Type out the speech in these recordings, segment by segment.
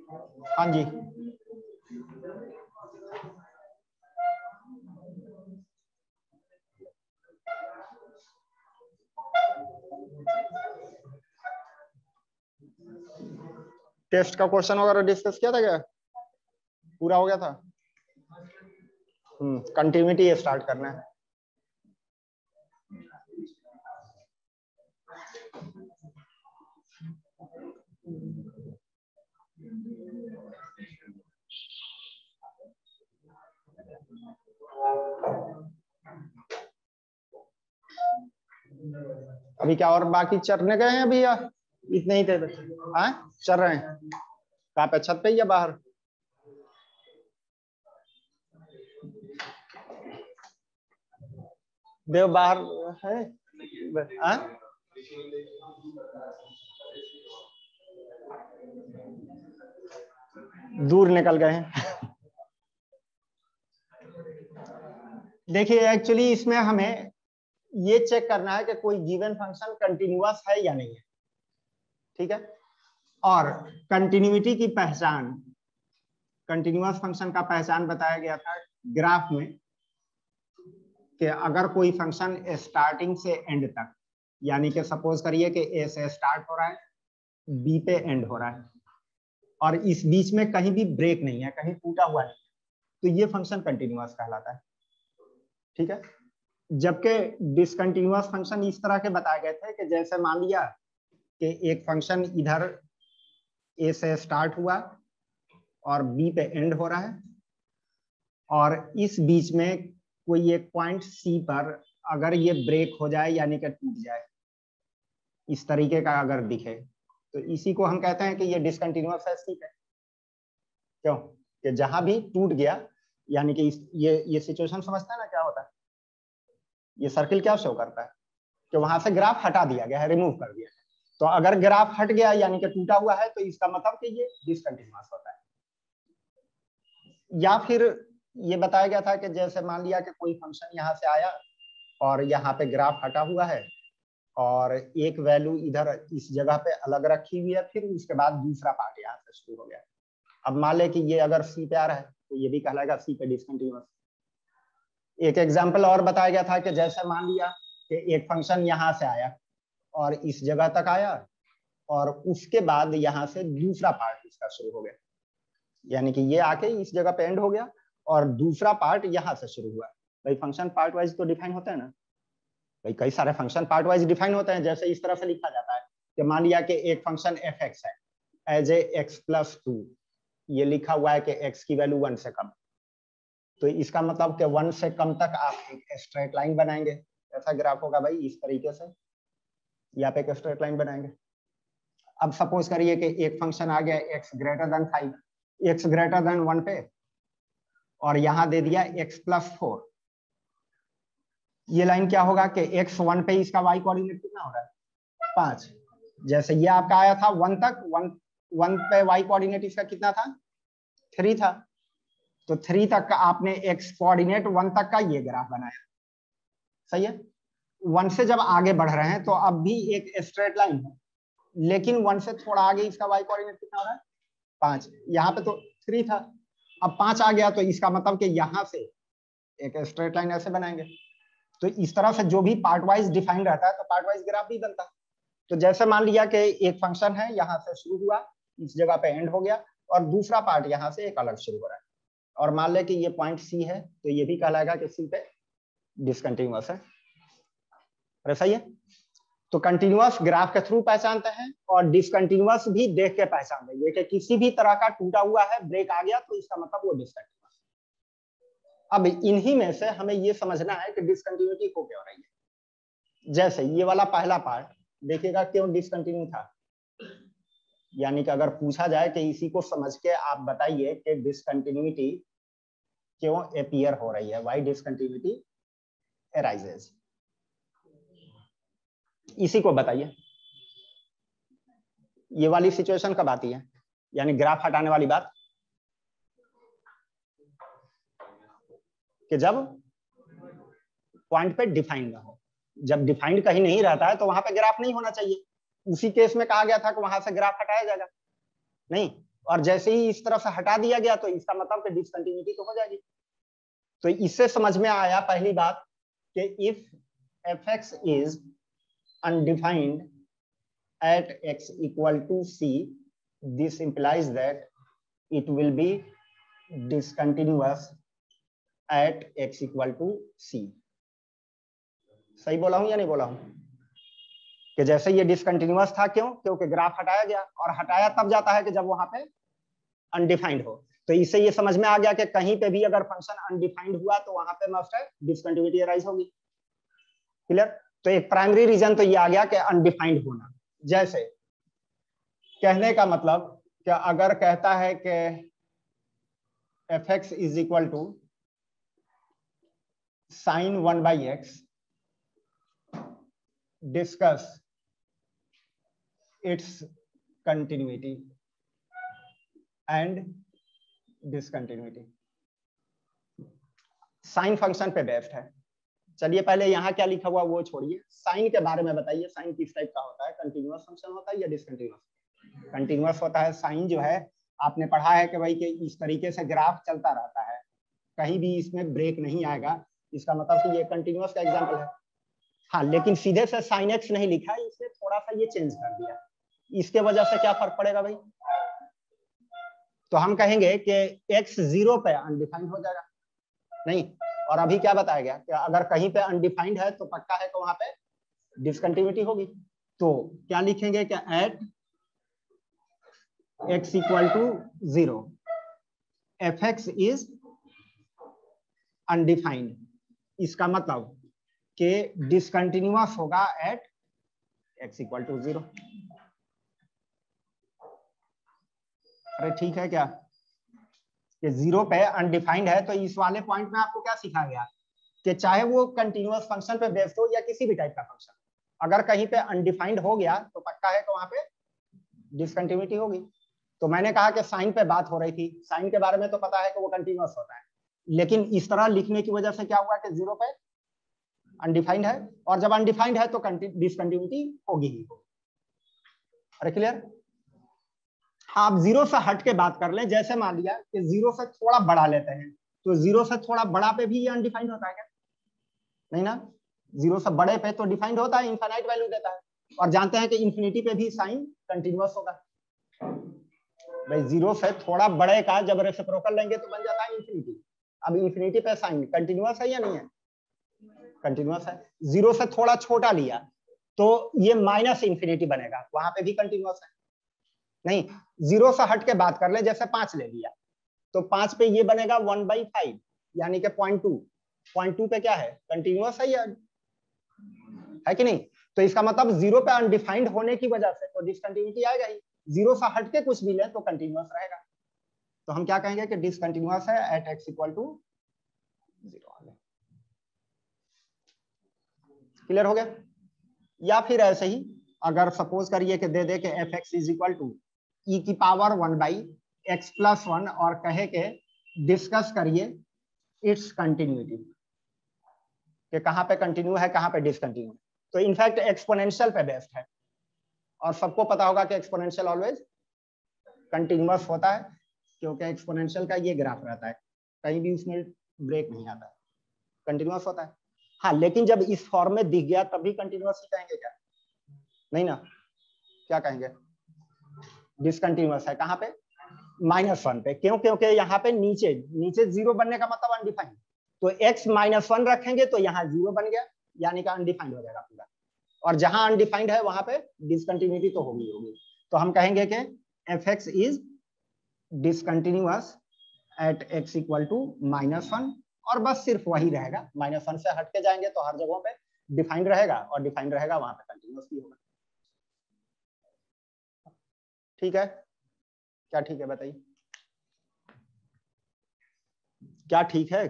हाँ जी, टेस्ट का क्वेश्चन वगैरह डिस्कस किया था क्या? पूरा हो गया था? कंटिन्यूटी स्टार्ट करना है। अभी क्या और बाकी चरने गए हैं अभी, या इतने ही थे? हाँ, चल रहे हैं। कहाँ पे, छत पे या बाहर? देव बाहर है। हाँ, दूर निकल गए हैं। देखिए, एक्चुअली इसमें हमें ये चेक करना है कि कोई गिवन फंक्शन कंटिन्यूअस है या नहीं है, ठीक है। और कंटिन्यूटी की पहचान, कंटिन्यूअस फंक्शन का पहचान बताया गया था ग्राफ में कि अगर कोई फंक्शन स्टार्टिंग से एंड तक, यानी कि सपोज करिए कि ए से स्टार्ट हो रहा है, बी पे एंड हो रहा है, और इस बीच में कहीं भी ब्रेक नहीं है, कहीं टूटा हुआ नहीं है, तो ये फंक्शन कंटिन्यूअस कहलाता है, ठीक है। जबकि डिसकंटिन्यूअस फंक्शन इस तरह के बताए गए थे कि जैसे मान लिया कि एक फंक्शन इधर ए से स्टार्ट हुआ और बी पे एंड हो रहा है, और इस बीच में कोई एक पॉइंट सी पर अगर ये ब्रेक हो जाए यानी कि टूट जाए, इस तरीके का अगर दिखे, तो इसी को हम कहते हैं कि ये डिसकंटिन्यूअस है, ठीक है। क्यों? कि जहां भी टूट गया, यानी कि ये सिचुएशन समझता है ना क्या होता है? ये सर्किल क्या शो करता है कि वहां से ग्राफ हटा दिया गया है, रिमूव कर दिया है। तो अगर ग्राफ हट गया यानी कि टूटा हुआ है, तो इसका मतलब कि ये डिसकंटिन्यूअस होता है। या फिर ये बताया गया था कि जैसे मान लिया कि कोई फंक्शन यहाँ से आया और यहाँ पे ग्राफ हटा हुआ है, और एक वैल्यू इधर इस जगह पे अलग रखी हुई है, फिर उसके बाद दूसरा पार्ट यहाँ से शुरू हो गया। अब मान ले कि ये अगर सी पे आ रहा है, तो ये भी कहलाएगा सी पे डिसकंटिन्यूअस। एक एग्जाम्पल और बताया गया था कि जैसे मान लिया कि एक फंक्शन यहाँ से आया और इस जगह तक आया, और उसके बाद यहाँ से दूसरा पार्ट इसका शुरू हो गया, यानी कि ये आके इस जगह पे एंड हो गया और दूसरा पार्ट यहाँ से शुरू हुआ। भाई फंक्शन पार्ट वाइज तो डिफाइन होता है ना भाई, कई सारे फंक्शन पार्ट वाइज डिफाइन होते हैं। जैसे इस तरह से लिखा जाता है कि मान लिया कि एक फंक्शन एफ एक्स है एज ए x+2, ये लिखा हुआ है कि x की वैल्यू 1 से कम, तो इसका मतलब कि 1 से कम तक आप एक स्ट्रेट लाइन बनाएंगे, ऐसा ग्राफ होगा भाई इस तरीके से, ये आप एक स्ट्रेट लाइन बनाएंगे। अब सपोज करिए कि एक फंक्शन आ गया x greater than 5, x greater than 1 पे, और यहां दे दिया x+4। ये लाइन क्या होगा कि x1 पे इसका y कोऑर्डिनेट कितना हो रहा है? 5। जैसे ये आपका आया था 1 तक, 1 पे y कोऑर्डिनेट इसका कितना था? 3 था। तो 3 तक का आपने x कोऑर्डिनेट 1 तक का ये ग्राफ बनाया, सही है। 1 से जब आगे बढ़ रहे हैं तो अब भी एक स्ट्रेट लाइन है, लेकिन 1 से थोड़ा आगे इसका y कोऑर्डिनेट कितना हो रहा है? 5। यहाँ पे तो 3 था, अब 5 आ गया, तो इसका मतलब कि यहाँ से एक स्ट्रेट लाइन ऐसे बनाएंगे। तो इस तरह से जो भी पार्ट वाइज डिफाइन रहता है, तो पार्ट वाइज ग्राफ भी बनता है। तो जैसे मान लिया कि एक फंक्शन है, यहाँ से शुरू हुआ, इस जगह पे एंड हो गया, और दूसरा पार्ट यहाँ से एक अलग शुरू हो रहा है, और मान ले कि ये पॉइंट सी है, तो ये भी कहलाएगा कि सी पे डिसकंटिन्यूअस है। अरे सही है। तो कंटिन्यूअस ग्राफ के थ्रू पहचानते हैं, और डिसकंटिन्यूअस भी देख के पहचान देंगे कि किसी भी तरह का टूटा हुआ है, ब्रेक आ गया, तो इसका मतलब वो डिसकंटिन्यूअस। अब इन्हीं में से हमें ये समझना है कि डिसकंटिन्यूटी को क्यों रही है। जैसे ये वाला पहला पार्ट देखिएगा क्यों डिसकंटिन्यू था, यानी कि अगर पूछा जाए कि इसी को समझ के आप बताइए कि डिसकंटिन्यूटी क्यों अपीयर हो रही है, व्हाई डिसकंटिन्यूटी अराइजेस, इसी को बताइए। ये वाली सिचुएशन कब आती है, यानी ग्राफ हटाने वाली बात, कि जब पॉइंट पे डिफाइंड ना हो। जब डिफाइंड कहीं नहीं रहता है तो वहां पे ग्राफ नहीं होना चाहिए। उसी केस में कहा गया था कि वहां से ग्राफ हटाया जाएगा, नहीं, और जैसे ही इस तरफ से हटा दिया गया तो इसका मतलब कि डिसकंटिन्यूटी तो हो जाएगी। तो इससे समझ में आया पहली बात कि if fx is undefined at x equal to c, this implies that it will be discontinuous at x equal to c। सही बोला हूं या नहीं बोला हूं? कि जैसे ये डिसकंटिन्यूअस था, क्यों? क्योंकि ग्राफ हटाया गया, और हटाया तब जाता है कि जब वहां पे अनडिफाइंड हो। तो इससे ये समझ में आ गया कि कहीं पे भी अगर फंक्शन अनडिफाइंड हुआ तो वहां पे मस्ट है डिसकंटिन्यूटी अराइज होगी। क्लियर? तो एक प्राइमरी रीजन तो ये आ गया कि अनडिफाइंड होना। जैसे कहने का मतलब कि अगर कहता है कि fx is equal to sine 1/x, discuss its continuity and discontinuity. Sine function पे बेस्ड है। चलिए पहले यहाँ क्या लिखा हुआ वो छोड़िए, साइन के बारे में बताइए। साइन किस टाइप का होता है? कंटिन्यूअस फंक्शन होता है या डिसकंटिन्यूअस? कंटिन्यूअस होता है। साइन जो है आपने पढ़ा है कि भाई कि इस तरीके से ग्राफ चलता रहता है, कहीं भी इसमें ब्रेक नहीं आएगा, इसका मतलब कि ये कंटिन्यूअस का एग्जांपल है। हाँ, लेकिन सीधे से साइन एक्स नहीं लिखा है, इसने थोड़ा सा ये चेंज कर दिया। इसके वजह से क्या फर्क पड़ेगा भाई? तो हम कहेंगे कि x 0 पे अनडिफाइंड हो जाएगा नहीं। और अभी क्या बताया गया कि अगर कहीं पे अनडिफाइंड है तो पक्का है कि वहां पे डिसकंटिन्यूटी होगी। तो क्या लिखेंगे कि at x equal to 0 fx is undefined. इसका मतलब कि डिसकंटिन्यूअस होगा एट x इक्वल टू 0। अरे ठीक है क्या कि 0 पे अनडिफाइंड है? तो इस वाले पॉइंट में आपको क्या सिखाया गया कि चाहे वो कंटिन्यूअस फंक्शन पे बेस्ड हो या किसी भी टाइप का फंक्शन, अगर कहीं पे अनडिफाइंड हो गया तो पक्का है कि वहां पे डिसकंटिन्यूटी होगी। तो मैंने कहा कि साइन पे बात हो रही थी, साइन के बारे में तो पता है कि वो कंटिन्यूअस होता है, लेकिन इस तरह लिखने की वजह से क्या हुआ कि 0 पे अनडिफाइंड है, और जब अनडिफाइंड है तो डिसकंटिन्यूटी होगी ही। अरे क्लियर? आप 0 से हट के बात कर लें। जैसे मान लिया कि 0 से थोड़ा बड़ा लेते हैं, तो 0 से थोड़ा बड़ा पे भी ये अनडिफाइंड होता है क्या? नहीं ना। 0 से बड़े पे तो डिफाइंड होता है, इनफाइनाइट वैल्यू देता है, और जानते हैं कि इंफिनिटी पे भी साइन कंटिन्यूअस होगा। भाई 0 से थोड़ा बड़े का जब रेसिप्रोकल लेंगे तो बन जाता है इंफिनिटी। अब इंफिनिटी पे साइन कंटिन्यूअस है या नहीं है? कंटिन्यूअस है। 0 से थोड़ा छोटा लिया तो ये माइनस इंफिनिटी बनेगा, वहां पे भी कंटिन्यूअस है नहीं। 0 से हट के बात कर ले, जैसे 5 ले लिया तो 5 पे ये बनेगा 1/5, यानी कि 0.2। 0.2 पे क्या है? कंटिन्यूअस है या है कि नहीं? तो इसका मतलब 0 पे अनडिफाइंड होने की वजह से तो डिसकंटिन्यूटी आएगा ही। 0 से हट के कुछ भी ले तो कंटिन्यूअस रहेगा। तो हम क्या कहेंगे कि डिसकंटिन्यूअस है at x equal to 0। Clear हो गया? या फिर ऐसे ही अगर सपोज करिए कि दे दे के fx is equal to e की पावर 1/x प्लस 1 और कहे के डिस्कस करिए इट्स कंटिन्यूटी, कि कहां पे कंटिन्यू है कहां पे डिसकंटिन्यू। तो इनफैक्ट एक्सपोनेंशियल पे बेस्ड है, और सबको पता होगा कि एक्सपोनेंशियल ऑलवेज कंटिन्यूअस होता है, क्योंकि एक्सपोनेंशियल का ये ग्राफ रहता है, कहीं भी उसमें ब्रेक नहीं आता, कंटिन्यूअस होता है। हाँ, लेकिन जब इस फॉर्म में दिख गया तब भी कंटिन्यूअस ही कहेंगे क्या? नहीं ना। क्या कहेंगे? डिसकंटिन्यूअस है। कहां पे? -1 पे। क्यों? क्योंकि यहाँ पे नीचे 0 बनने का मतलब अनडिफाइंड, तो x -1 रखेंगे तो यहाँ 0 बन गया, यानी कि अनडिफाइंड हो जाएगा पूरा। और जहां अनडिफाइंड है वहां पे डिसकंटिन्यूटी तो होगी होगी। तो हम कहेंगे कि fx is discontinuous at x equal to -1, और बस सिर्फ वही रहेगा। -1 से हट के जाएंगे तो हर जगह पे डिफाइंड रहेगा, और डिफाइंड रहेगा वहां पे कंटिन्यूअस भी होगा। ठीक है? क्या ठीक है बताइए? क्या ठीक है?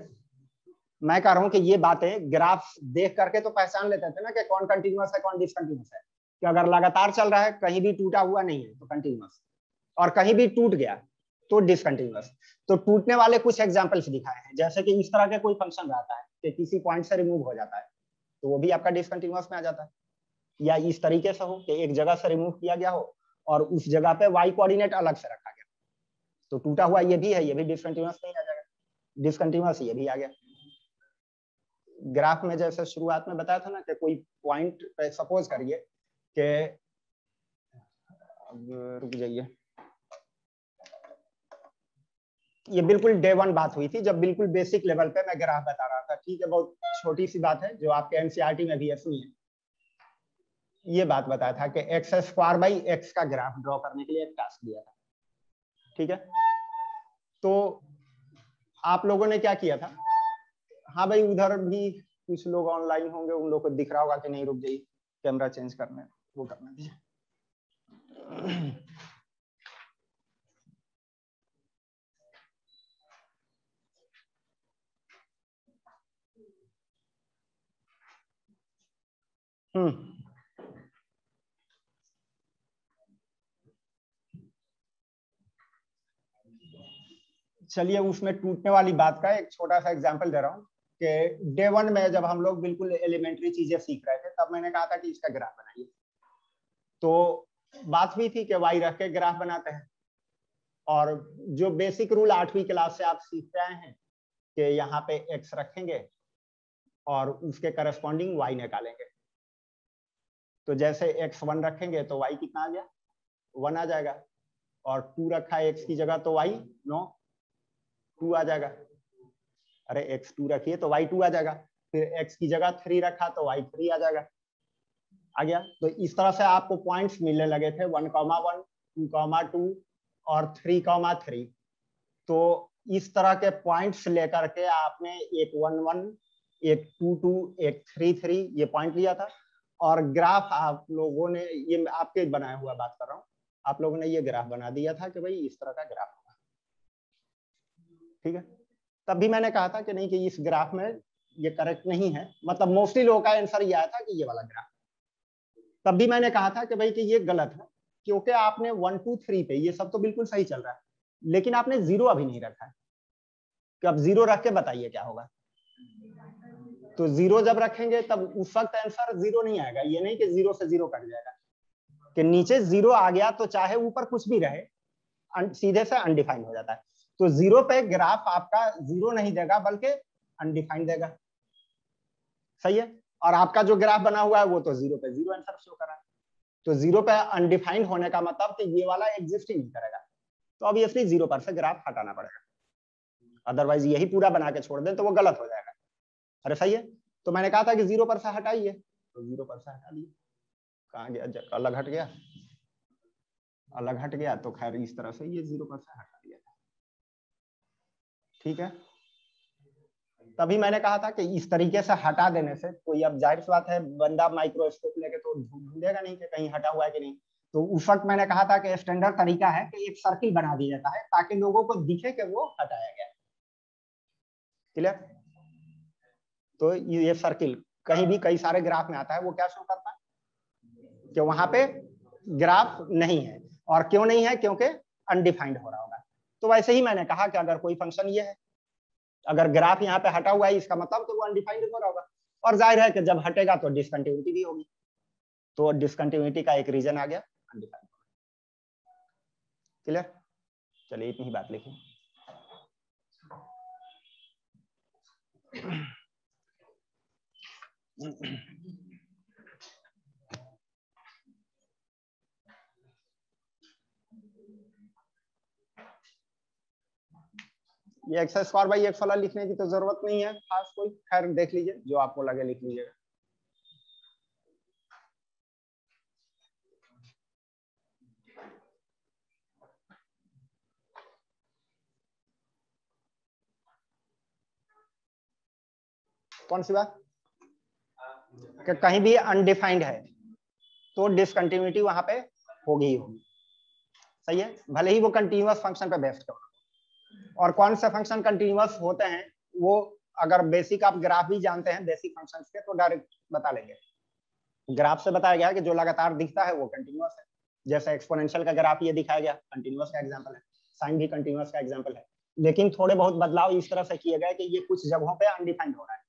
मैं कह रहा हूं कि ये बातें ग्राफ देख करके तो पहचान लेते थे ना कि कौन कंटिन्यूअस है कौन डिसकंटिन्यूअस है, कि अगर लगातार चल रहा है, कहीं भी टूटा हुआ नहीं है तो कंटिन्यूअस, और कहीं भी टूट गया तो डिसकंटिन्यूअस। तो टूटने वाले कुछ एग्जांपल्स दिखाए हैं, जैसे कि इस तरह के कोई फंक्शन रहता है कि किसी पॉइंट से रिमूव हो जाता है तो वो भी आपका डिसकंटिन्यूअस में आ जाता है, या इस तरीके से हो कि एक जगह से रिमूव किया गया हो और उस जगह पे y कोऑर्डिनेट अलग से रखा गया, तो टूटा हुआ ये भी है, ये भी डिसकंटिन्यूअस नहीं आ जाएगा, डिसकंटिन्यूअस ये भी आ गया। ग्राफ में जैसे शुरुआत में बताया था ना कि कोई पॉइंट पे सपोज करिए कि, अब रुक जाइए, ये बिल्कुल डे 1 बात हुई थी जब बिल्कुल बेसिक लेवल पे मैं ग्राफ बता रहा था, ठीक है, बहुत छोटी सी बात है जो आपके एनसीईआरटी में भी है, सुनिए। ये बात बताया था कि एक्स स्क्वायर बाई एक्स का ग्राफ ड्रॉ करने के लिए एक टास्क दिया था, ठीक है। तो आप लोगों ने क्या किया था, हाँ भाई उधर भी कुछ लोग ऑनलाइन होंगे, उन लोगों को दिख रहा होगा कि नहीं, रुक जाइए कैमरा चेंज करने वो करना दीजिए। चलिए उसमें टूटने वाली बात का एक छोटा सा एग्जांपल दे रहा हूँ कि डे 1 में जब हम लोग बिल्कुल एलिमेंट्री चीजें सीख रहे थे तब मैंने कहा था कि इसका ग्राफ बनाइए, तो बात हुई थी कि वाई रख के ग्राफ बनाते हैं, और जो बेसिक रूल 8वीं क्लास से आप सीखते आए हैं कि यहाँ पे एक्स रखेंगे और उसके करस्पॉन्डिंग वाई निकालेंगे। तो जैसे एक्स 1 रखेंगे तो वाई कितना आ गया, 1 आ जाएगा, और 2 रखा है एक्स की जगह तो वाई 2 आ जाएगा। अरे एक्स 2 रखिए तो वाई 2 आ जाएगा, फिर एक्स की जगह 3 रखा तो वाई 3 आ जाएगा, आ गया। तो इस तरह से आपको पॉइंट्स मिलने लगे थे 1,1, 2,2 और 3,3। तो इस तरह के पॉइंट्स लेकर के आपने एक 1,1, एक 2,2, एक 3,3 ये पॉइंट लिया था, और ग्राफ आप लोगों ने, ये आपके बनाया हुआ बात कर रहा हूँ, आप लोगों ने ये ग्राफ बना दिया था कि भाई इस तरह का ग्राफ होगा, ठीक है। तब भी मैंने कहा था कि नहीं कि इस ग्राफ में ये करेक्ट नहीं है, मतलब मोस्टली लोगों का आंसर ये आया था कि ये वाला ग्राफ। तब भी मैंने कहा था कि भाई कि ये गलत है, क्योंकि आपने 1, 2, 3 पे ये सब तो बिल्कुल सही चल रहा है, लेकिन आपने 0 अभी नहीं रखा है, कि अब 0 रख के बताइए क्या होगा। तो 0 जब रखेंगे तब उस वक्त आंसर 0 नहीं आएगा, ये नहीं कि 0 से 0 कट जाएगा, कि नीचे 0 आ गया तो चाहे ऊपर कुछ भी रहे सीधे से अनडिफाइंड हो जाता है। तो 0 पे ग्राफ आपका 0 नहीं देगा बल्कि अनडिफाइंड देगा, सही है। और आपका जो ग्राफ बना हुआ है वो तो 0 पे 0 आंसर शो कर रहा है, तो 0 पे अनडिफाइंड होने का मतलब कि ये वाला एग्जिस्ट ही नहीं करेगा, तो ऑब्वियसली 0 पर से ग्राफ हटाना पड़ेगा, अदरवाइज यही पूरा बना के छोड़ दें तो वो गलत हो जाएगा। अरे सही है, तो मैंने कहा था कि 0 पर से हटाइए, तो 0 पर से हटा दिए, कहाँ गया, अलग हट गया, अलग हट गया, तो खैर इस तरह से ये 0 पर से हटा दिया था, ठीक है। तभी मैंने कहा था कि इस तरीके से हटा देने से कोई, अब जाहिर सी बात है बंदा माइक्रोस्कोप लेके तो ढूंढेगा नहीं कि कहीं हटा हुआ है कि नहीं, तो उस वक्त मैंने कहा था कि स्टैंडर्ड तरीका है कि एक सर्किल बना दिया जाता है ताकि लोगों को दिखे कि वो हटाया गया, क्लियर। तो ये सर्किल कहीं भी कई सारे ग्राफ में आता है, वो क्या शो करता है कि वहां पे ग्राफ नहीं है, और क्यों नहीं है, क्योंकि अनडिफाइंड हो रहा होगा। तो वैसे ही मैंने कहा कि अगर कोई फंक्शन ये है, अगर ग्राफ यहाँ पे हटा हुआ है इसका मतलब तो वो अनडिफाइंड हो रहा होगा, और जाहिर है कि जब हटेगा तो डिसकंटिन्यूटी भी होगी, तो डिसकंटिन्यूटी का एक रीजन आ गया अनडिफाइंड, क्लियर। चलिए इतनी ही बात लिखिए। ये एक्स स्क्वायर बाई एक्स वाला लिखने की तो जरूरत नहीं है खास कोई, खैर देख लीजिए जो आपको लगे लिख लीजिएगा। कौन सी बात, कि कहीं भी अनडिफाइंड है तो डिसकंटिन्यूटी वहां पे होगी ही होगी, सही है, भले ही वो कंटिन्यूअस फंक्शन पे बेस्ड हो। और कौन से फंक्शन कंटिन्यूअस होते हैं वो, अगर बेसिक आप ग्राफ भी जानते हैं बेसिक फंक्शंस के तो डायरेक्ट बता लेंगे। ग्राफ से बताया गया कि जो लगातार दिखता है वो कंटिन्यूअस है, जैसे एक्सपोनेंशियल का ग्राफ ये दिखाया गया, कंटिन्यूअस का एग्जांपल है, साइन भी कंटिन्यूअस का एग्जांपल है, लेकिन थोड़े बहुत बदलाव इस तरह से किए गए कि ये कुछ जगहों पे अनडिफाइंड हो रहा है,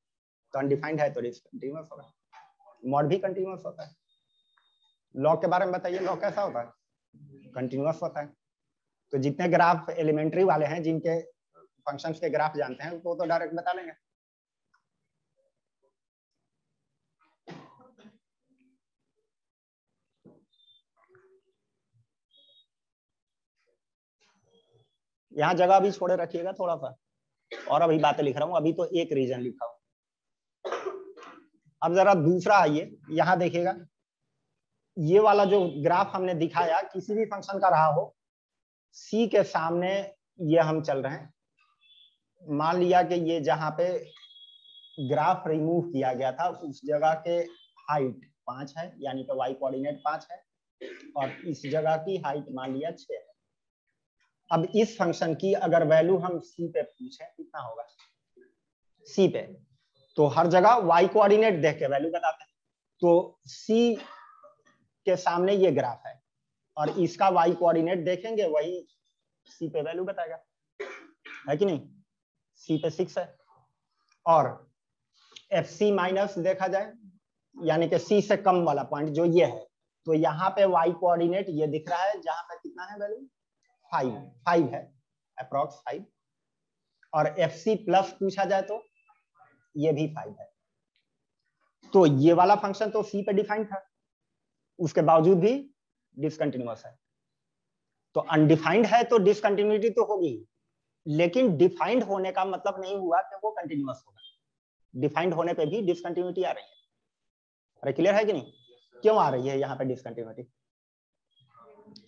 तो अनडिफाइंड है तो डिसकंटिन्यूअस होगा, मॉड भी कंटिन्यूअस होता है। लॉग के बारे में बताइए, लॉग कैसा होता है, कंटिन्यूअस होता है, तो जितने ग्राफ एलिमेंट्री वाले हैं, जिनके फंक्शंस के ग्राफ जानते हैं, वो तो डायरेक्ट बता लेंगे। यहाँ जगह भी छोड़े रखिएगा थोड़ा सा, और अभी बातें लिख रहा हूँ, अभी तो एक रीजन लिखा हूँ। अब जरा दूसरा आइए, यहाँ देखिएगा, ये वाला जो ग्राफ हमने दिखाया, किसी भी फंक्शन का रहा हो, सी के सामने ये हम चल रहे हैं। मान लिया कि ये जहां पे ग्राफ रिमूव किया गया था उस जगह के हाइट 5 है, यानी कि y कोऑर्डिनेट 5 है, और इस जगह की हाइट मान लिया 6 है। अब इस फंक्शन की अगर वैल्यू हम सी पे पूछें कितना होगा, सी पे, तो हर जगह y कोऑर्डिनेट देख के वैल्यू बताते हैं। तो सी के सामने ये ग्राफ है और इसका y कोऑर्डिनेट देखेंगे, वही सी पे वैल्यू बताएगा, है कि नहीं। सी पे 6 है, और एफ सी माइनस देखा जाए, यानी कि सी से कम वाला पॉइंट जो ये है, तो यहाँ पे y कोऑर्डिनेट ये दिख रहा है, जहां पे कितना है वैल्यू 5 है, अप्रॉक्स 5, और एफ सी प्लस पूछा जाए तो ये भी 5 है। तो ये वाला फंक्शन तो सी पे डिफाइंड था, उसके बावजूद भी डिसकंटिन्यूअस है। तो अनडिफाइंड है तो डिसकंटिन्यूटी तो होगी, लेकिन डिफाइंड होने का मतलब नहीं हुआ कि वो कंटिन्यूअस होगा। डिफाइंड होने पे भी डिसकंटिन्यूटी आ रही है। अरे क्लियर है कि नहीं? क्यों आ रही है यहाँ पे डिसकंटिन्यूटी?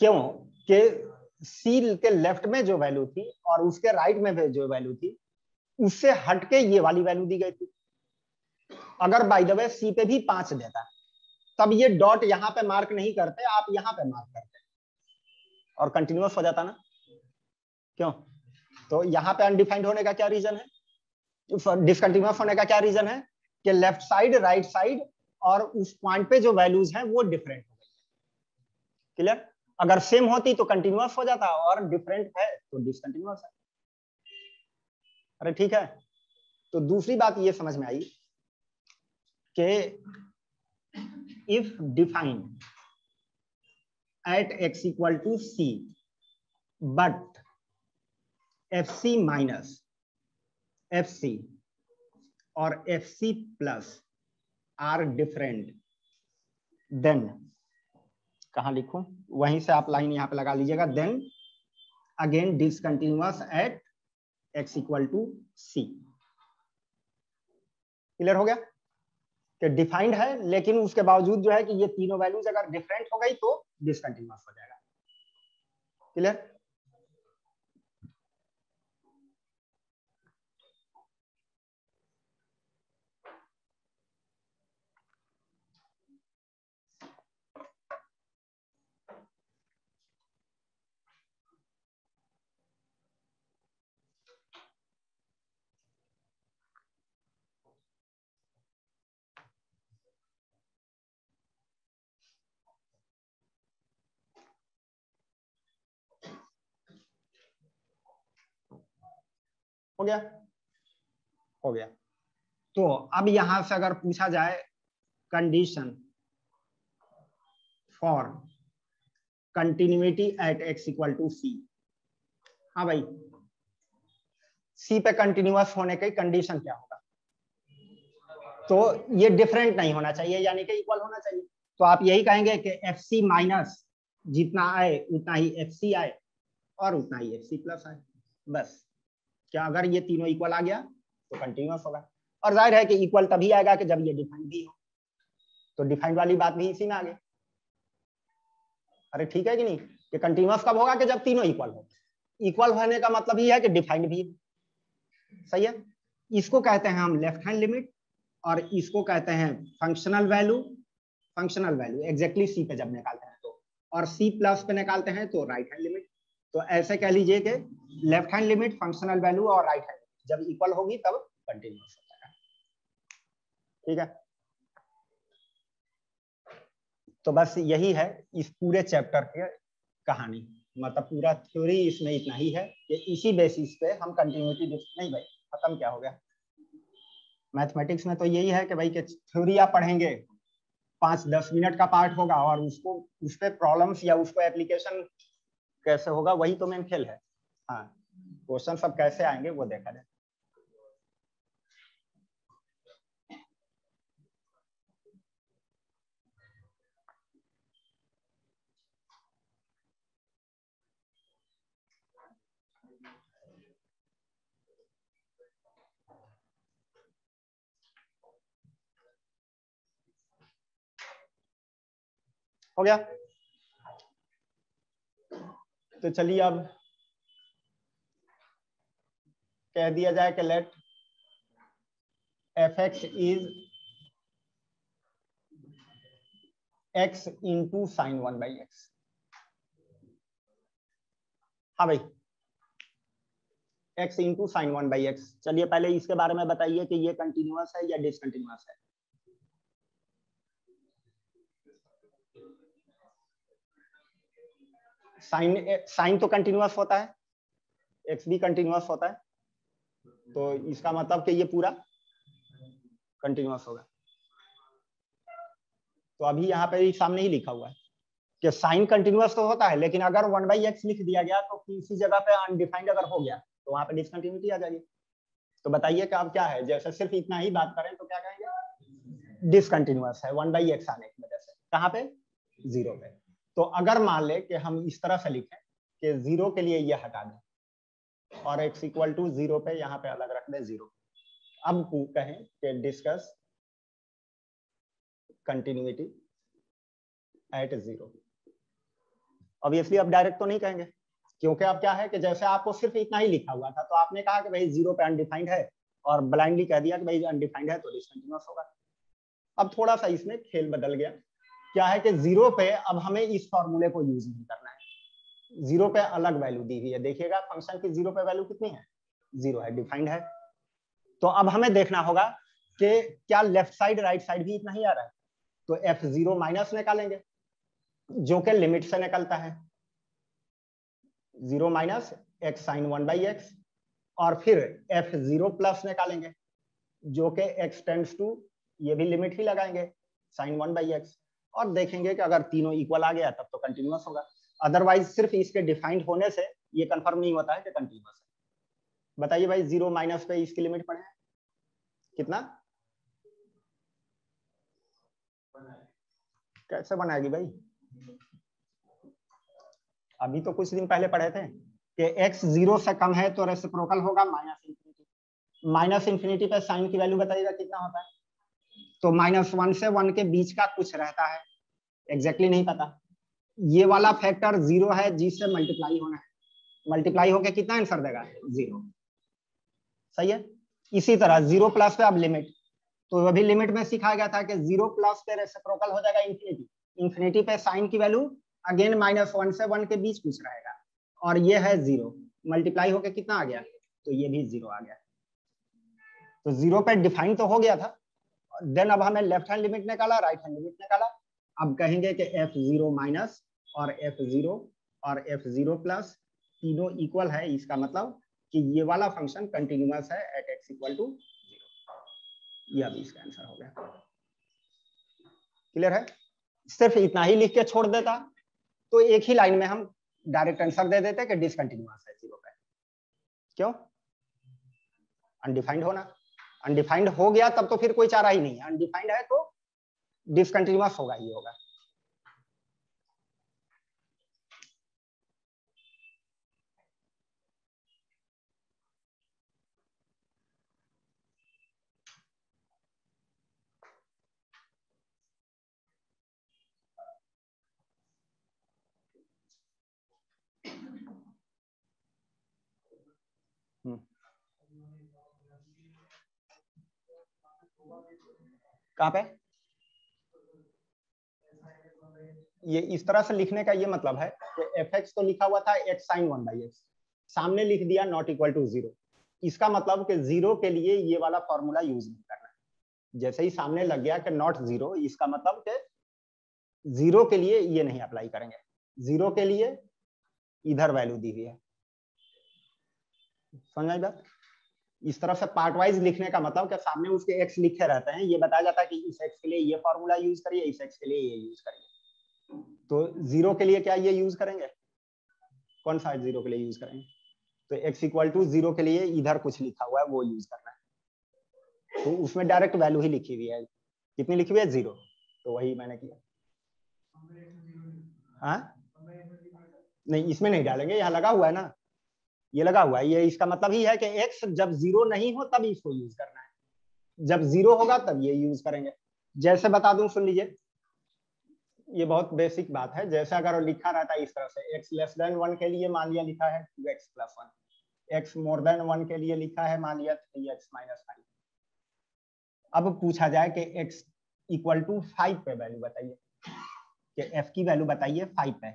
क्यों कि सी के लेफ्ट में जो वैल्यू थी और उसके राइट में जो वैल्यू थी, उससे हटके ये वाली वैल्यू दी गई थी। अगर बाय द वे सी पे भी 5 देता, तब ये डॉट यहाँ पे मार्क नहीं करते, आप यहाँ पे मार्क करते और कंटिन्यूअस हो जाता ना। क्यों? तो यहाँ पे अनडिफाइंड होने का क्या रीजन है, डिसकंटिन्यूअस होने का क्या रीजन है कि लेफ्ट साइड, राइट साइड और उस पॉइंट पे जो वैल्यूज हैं वो डिफरेंट हो गई है। क्लियर? अगर सेम होती तो कंटिन्यूअस हो जाता, और डिफरेंट है तो डिसकंटिन्यूअस है। अरे ठीक है। तो दूसरी बात ये समझ में आई कि if defined at x equal to c but f c minus f c और f c plus are different, then कहां लिखूं, वहीं से आप लाइन यहां पे लगा लीजिएगा, then again discontinuous at x equal to c. Clear हो गया कि डिफाइंड है, लेकिन उसके बावजूद जो है कि ये तीनों वैल्यूज अगर डिफरेंट हो गई तो डिसकंटिन्यूअस हो जाएगा। क्लियर? हो गया? हो गया। तो अब यहां से अगर पूछा जाए condition for continuity at x equal to c, हाँ भाई, सी पे कंटिन्यूअस होने की कंडीशन क्या होगा? तो ये डिफरेंट नहीं होना चाहिए, यानी कि इक्वल होना चाहिए। तो आप यही कहेंगे कि एफ सी माइनस जितना आए उतना ही एफ सी आए और उतना ही एफ सी प्लस आए, बस। क्या अगर ये तीनों इक्वल आ गया तो कंटिन्यूअस होगा, और जाहिर है कि इक्वल तभी आएगा कि जब ये डिफाइंड भी हो। तो डिफाइंड वाली बात भी इसी में आ गई। अरे ठीक है कि नहीं, कि कंटिन्यूअस कब होगा कि जब तीनों इक्वल हो। इक्वल होने का मतलब ये है कि डिफाइंड भी। सही है? इसको कहते हैं हम लेफ्ट हैंड लिमिट, और इसको कहते हैं functional value. Functional value exactly c पे जब निकालते हैं तो, और सी प्लस पे निकालते हैं तो राइट हैंड लिमिट। तो ऐसे कह लीजिए कि left hand limit, functional value और राइट हैंड जब इक्वल होगी तब कंटिन्यूअस हो जाएगा। ठीक है? तो बस यही है इस पूरे चैप्टर की कहानी, मतलब पूरा थ्योरी इसमें इतना ही है कि इसी बेसिस पे हम कंटिन्यूटी नहीं भाई खत्म क्या हो गया। मैथमेटिक्स में तो यही है कि भाई कि थ्योरी आप पढ़ेंगे, 5-10 मिनट का पार्ट होगा और उसको उस पे प्रॉब्लम्स या उसको एप्लीकेशन कैसे होगा वही तो मेन खेल है। हाँ, क्वेश्चन सब कैसे आएंगे वो देखा जाए। हो गया? तो चलिए अब कह दिया जाए कि let fx is x into sine 1/x। हाँ भाई, x इंटू साइन 1/x। चलिए पहले इसके बारे में बताइए कि ये कंटिन्यूअस है या डिसकंटिन्यूअस है। साइन तो कंटिन्यूअस होता है, x भी कंटिन्यूअस होता है, तो इसका मतलब कि ये पूरा कंटिन्यूअस होगा। तो अभी यहाँ पे सामने ही लिखा हुआ है कि साइन कंटिन्यूअस तो होता है, लेकिन अगर 1/x लिख दिया गया तो किसी जगह पे अनडिफाइंड अगर हो गया तो वहां पे डिसकंटिन्यूटी आ जाएगी। तो बताइए कि अब क्या है, जैसे सिर्फ इतना ही बात करें तो क्या कहेंगे, डिसकंटिन्यूअस है 1/x आने की वजह से। कहाँ पे? 0 पे। तो अगर मान ले कि हम इस तरह से लिखें कि 0 के लिए ये हटा दें और x इक्वल टू 0 पे यहाँ पे अलग रख दें 0। अब कहें कि डिस्कस कंटिन्यूटी एट 0। ऑब्वियसली अब डायरेक्ट तो नहीं कहेंगे, क्योंकि अब क्या है कि जैसे आपको सिर्फ इतना ही लिखा हुआ था तो आपने कहा कि भाई 0 पे अनडिफाइंड है और ब्लाइंडली कह दिया कि भाई अनडिफाइंड है तो डिसकंटिन्यूअस होगा। अब थोड़ा सा इसमें खेल बदल गया, क्या है कि 0 पे अब हमें इस फॉर्मूले को यूज नहीं करना है। 0 पे अलग वैल्यू दी हुई है, देखिएगा फंक्शन की 0 पे वैल्यू कितनी है, 0 है, डिफाइंड है। तो अब हमें देखना होगा कि क्या लेफ्ट साइड राइट साइड भी इतना ही आ रहा है, तो f0 माइनस निकालेंगे जो कि लिमिट से निकलता है 0 माइनस x साइन 1/x, और फिर f0 प्लस निकालेंगे जो कि x टेंड्स टू, ये भी लिमिट ही लगाएंगे साइन 1/x, और देखेंगे कि अगर तीनों इक्वल आ गया तब तो कंटिन्यूअस होगा। अदरवाइज सिर्फ इसके डिफाइंड होने से ये कंफर्म नहीं होता है कि कंटिन्यूअस है। बताइए भाई 0 माइनस पे इसकी लिमिट पढ़े कितना, कैसे बनाएगी भाई? अभी तो कुछ दिन पहले पढ़े थे कि x 0 से कम है तो रेसिप्रोकल होगा माइनस इंफिनिटी। माइनस इंफिनिटी पे साइन की वैल्यू बताइएगा कितना होता है, तो -1 से 1 के बीच का कुछ रहता है, एग्जैक्टली नहीं पता। ये वाला फैक्टर 0 है जिससे मल्टीप्लाई होना है, मल्टीप्लाई होके कितना आंसर देगा, 0। सही है। इसी तरह 0 प्लस पे अब लिमिट, तो अभी लिमिट में सिखाया गया था कि 0 प्लस पे रेसिप्रोकल हो जाएगा इंफिनिटी। इंफिनिटी पे साइन की वैल्यू अगेन -1 से 1 के बीच कुछ रहेगा, और ये है 0, मल्टीप्लाई होके कितना आ गया, तो ये भी 0 आ गया। तो 0 पे डिफाइन तो हो गया था, देन अब हमें लेफ्ट हैंड लिमिट निकाला, राइट हैंड लिमिट निकाला। अब कहेंगे कि f0 माइनस और f0 और f0 प्लस तीनों इक्वल है, इसका मतलब कि ये वाला फंक्शन कंटिन्यूअस है एट x इक्वल टू 0। यह भी इसका आंसर हो गया। क्लियर है? सिर्फ इतना ही लिख के छोड़ देता तो एक ही लाइन में हम डायरेक्ट आंसर दे देते कि डिसकंटिन्यूअस है 0 पे। क्यों? अनडिफाइंड होना, अनडिफाइंड हो गया तब तो फिर कोई चारा ही नहीं है, अनडिफाइंड है तो डिसकंटिन्यूअस होगा ही होगा। कहां पे ये इस तरह से लिखने का ये मतलब है कि fx तो लिखा हुआ था x sin 1/x, सामने लिख दिया नॉट इक्वल टू 0। इसका मतलब कि 0 के लिए ये वाला फॉर्मूला यूज नहीं करना है। जैसे ही सामने लग गया कि नॉट 0, इसका मतलब कि 0 के लिए ये नहीं अप्लाई करेंगे, 0 के लिए इधर वैल्यू दी हुई है। समझ बात? इस तरह से पार्ट वाइज लिखने का मतलब कि सामने उसके x लिखे रहते हैं, ये बताया जाता है कि इस x के लिए ये फॉर्मूला यूज करिए, इस x के लिए ये यूज करिए। तो 0 के लिए क्या ये यूज करेंगे, कौन सा 0 के लिए यूज करेंगे? तो x इक्वल टू 0 के लिए इधर कुछ लिखा हुआ है वो यूज करना है, तो उसमें डायरेक्ट वैल्यू ही लिखी हुई है। कितनी लिखी हुई है? 0। तो वही मैंने किया। हाँ नहीं, इसमें नहीं डालेंगे, यहाँ लगा हुआ है ना, ये लगा हुआ है, ये इसका मतलब ही है कि x जब 0 नहीं हो तब इसको यूज करना है, जब 0 होगा तब ये यूज करेंगे। जैसे बता दूं, सुन लीजिए, ये बहुत बेसिक बात है। जैसे अगर लिखा रहता है इस तरह से, x लेस देन 1 के लिए मान लिया लिखा है 2x plus 1, x more than 1 के लिए लिखा है मान लिया 3x माइनस 5। अब पूछा जाए कि x इक्वल टू 5 पे वैल्यू बताइए, कि f की वैल्यू बताइए 5 पे।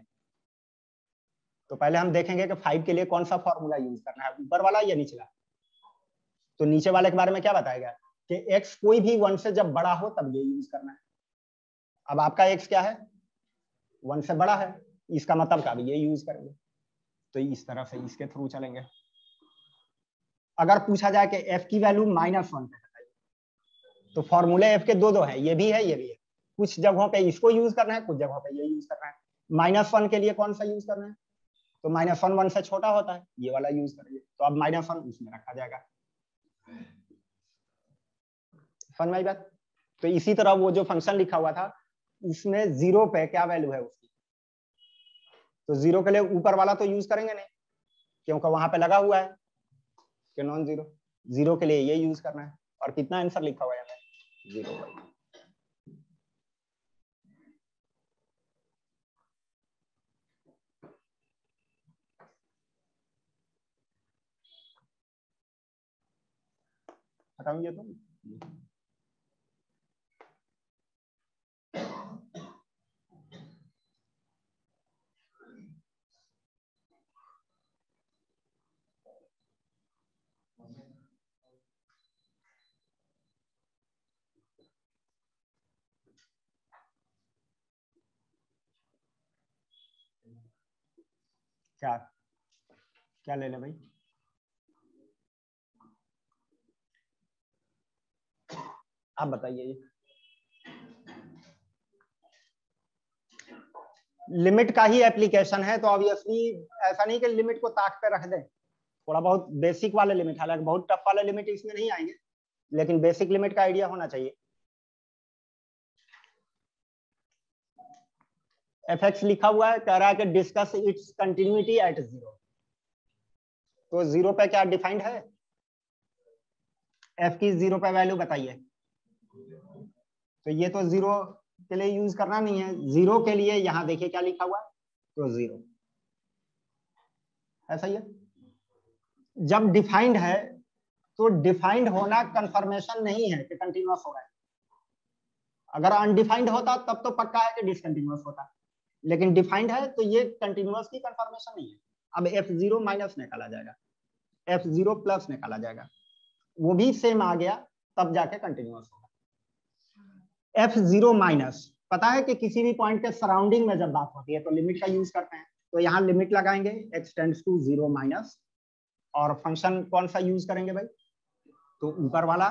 तो पहले हम देखेंगे कि 5 के लिए कौन सा फॉर्मूला यूज करना है, ऊपर वाला या निचला। तो नीचे वाले के बारे में क्या बताएगा कि x कोई भी 1 से जब बड़ा हो तब ये यूज करना है। अब आपका x क्या है? 1 से बड़ा है, इसका मतलब का भी ये यूज करेंगे। तो इस तरह से इसके थ्रू चलेंगे। अगर पूछा जाए कि f की वैल्यू -1 पे बताइए, तो फॉर्मूले f के दो हैं, ये भी है ये भी है। कुछ जगहों पे इसको यूज करना है, कुछ जगहों पे ये यूज करना है। -1 के लिए कौन सा यूज करना है? तो -1 1 से छोटा होता है, ये वाला यूज करेंगे। तो अब -1 उसमें रखा जाएगा। समझ में आई बात? तो इसी तरह वो जो फंक्शन लिखा हुआ था उसमें 0 पे क्या वैल्यू है उसकी, तो 0 के लिए ऊपर वाला तो यूज करेंगे नहीं, क्योंकि वहां पे लगा हुआ है कि नॉन जीरो। 0 के लिए ये यूज करना है। और कितना आंसर लिखा हुआ है हमें? 0। हटाऊंगे तो क्या क्या ले ले भाई? आप बताइए। लिमिट का ही एप्लीकेशन है, तो ऑब्वियसली ऐसा नहीं कि लिमिट को ताक पे रख दें। थोड़ा बहुत बेसिक वाले लिमिट, हालांकि बहुत टफ वाले लिमिट इसमें नहीं आएंगे, लेकिन बेसिक लिमिट का आइडिया होना चाहिए। fx लिखा हुआ है, कह रहा है कि डिस्कस इट्स कंटिन्यूटी एट 0। तो 0 पे क्या डिफाइंड है? f की 0 पे वैल्यू बताइए। तो ये तो 0 के लिए यूज करना नहीं है। 0 के लिए यहाँ देखिए क्या लिखा हुआ है, तो 0 ऐसा ही है। जब डिफाइंड है तो डिफाइंड होना कंफर्मेशन नहीं है कि कंटिन्यूअस हो रहा है। अगर अनडिफाइंड होता तब तो पक्का है कि डिसकंटिन्यूअस होता, लेकिन डिफाइंड है तो ये कंटिन्यूअस की कंफर्मेशन नहीं है। अब f0 माइनस निकाला जाएगा, f0 प्लस निकाला जाएगा, वो भी सेम आ गया, तब जाके कंटिन्यूअस होगा। f0 माइनस पता है कि किसी भी पॉइंट के सराउंडिंग में जब बात होती है तो लिमिट का यूज करते हैं। तो यहाँ लिमिट लगाएंगे x टेंड्स टू 0 माइनस, और फंक्शन कौन सा यूज करेंगे भाई? तो ऊपर वाला,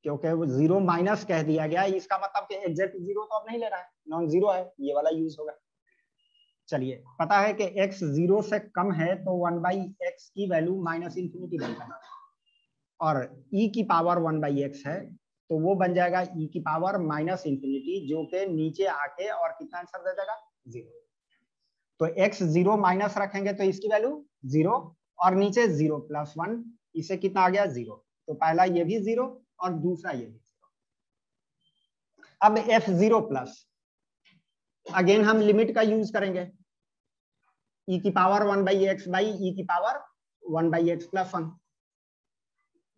क्योंकि वो 0 माइनस कह दिया गया, इसका मतलब कि एग्जैक्ट 0 तो अब नहीं ले रहा है, नॉन जीरो है, ये वाला यूज होगा। चलिए, पता है कि x 0 से कम है तो 1/x की वैल्यू -∞ बनता है, और e की पावर 1/x है तो वो बन जाएगा e की पावर -∞, जो कि नीचे आके और कितना आंसर दे देगा? 0। तो x 0 माइनस रखेंगे तो इसकी वैल्यू 0, और नीचे 0 प्लस 1, इसे कितना आ गया? 0। तो पहला ये भी 0 और दूसरा ये भी 0। अब f0 प्लस, अगेन हम लिमिट का यूज करेंगे, e की पावर 1/x बाई e की पावर 1/x प्लस 1।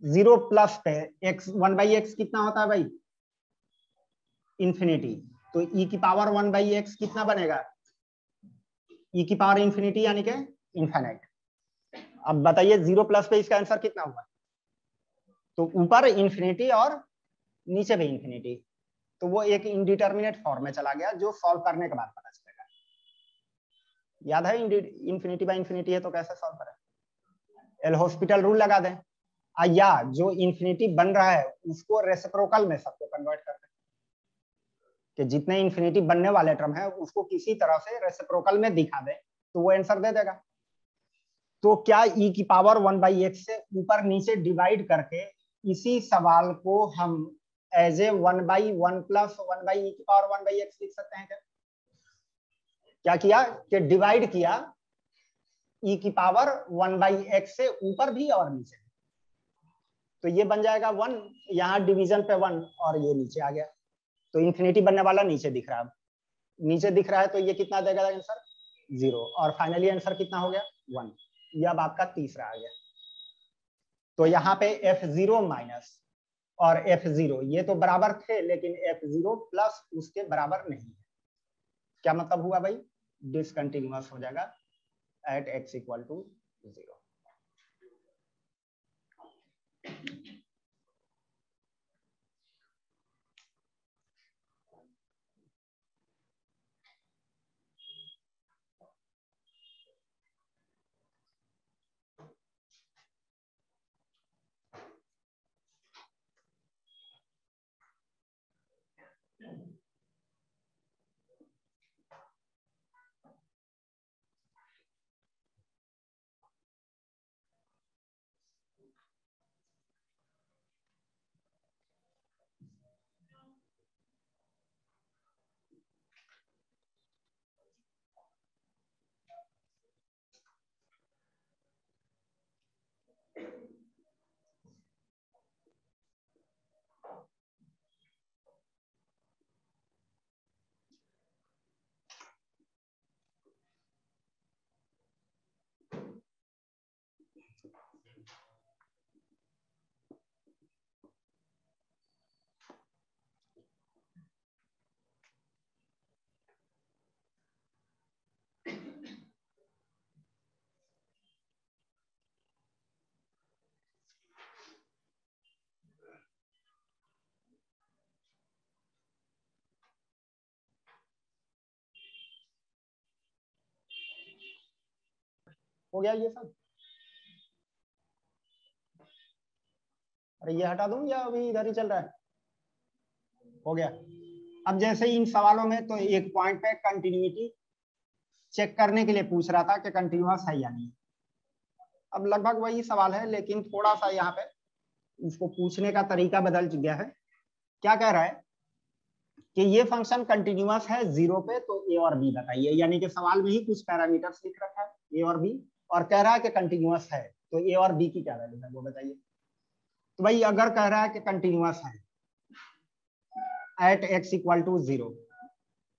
0 प्लस पे x 1/x कितना होता है भाई? इंफिनिटी। तो e की पावर 1/x कितना बनेगा? e की पावर इंफिनिटी यानी कि इनफाइनाइट। अब बताइए 0 प्लस पे इसका आंसर कितना हुआ? तो ऊपर इंफिनिटी और नीचे भी इंफिनिटी, तो वो एक इनडिटर्मिनेट फॉर्म में चला गया, जो सॉल्व करने के बाद पता चलेगा। याद है इंफिनिटी बाय इंफिनिटी है तो कैसे सॉल्व करें? एल हॉस्पिटल रूल लगा दें, या जो इंफिनिटी बन रहा है उसको रेसिप्रोकल में सबको कन्वर्ट कर दें, कि जितने इंफिनिटी बनने वाले टर्म है उसको किसी तरह से रेसिप्रोकल में दिखा दें, तो वो आंसर दे देगा। तो क्या e की पावर 1/x से ऊपर नीचे डिवाइड करके इसी सवाल को हम एज ए 1/1 प्लस 1/e की पावर 1/x लिख सकते हैं क्या? क्या किया कि डिवाइड किया e की पावर 1/x से ऊपर भी और नीचे, तो ये बन जाएगा 1, यहाँ डिवीजन पे 1 और ये नीचे आ गया, तो इंफिनिटी बनने वाला नीचे दिख रहा है। नीचे दिख रहा है तो ये कितना देगा आंसर? 0, और फाइनली आंसर कितना हो गया? 1। ये अब आपका तीसरा आ गया। तो यहाँ पे F0 माइनस और F0 ये तो बराबर थे, लेकिन F0 प्लस उसके बराबर नहीं है। क्या मतलब हुआ भाई? डिसकंटिन्यूअस हो जाएगा एट x इक्वल टू 0। हो गया ये सब? अरे ये हटा दूं या अभी इधर ही चल रहा है? हो गया। अब जैसे इन सवालों में तो एक पॉइंट पे कंटिन्यूटी चेक करने के लिए पूछ रहा था कि कंटिन्यूअस है या नहीं। अब लगभग वही सवाल है, लेकिन थोड़ा सा यहाँ पे इसको पूछने का तरीका बदल गया है। क्या कह रहा है कि ये फंक्शन कंटिन्यूअस है 0 पे, तो a और b बताइए। यानी कि सवाल में ही कुछ पैरामीटर्स लिख रखा है a और b, और कह रहा है कि कंटिन्यूअस है, तो a और b की क्या वैल्यू है वो बताइए। तो भाई अगर कह रहा है कि कंटिन्यूअस है एट x इक्वल टू 0,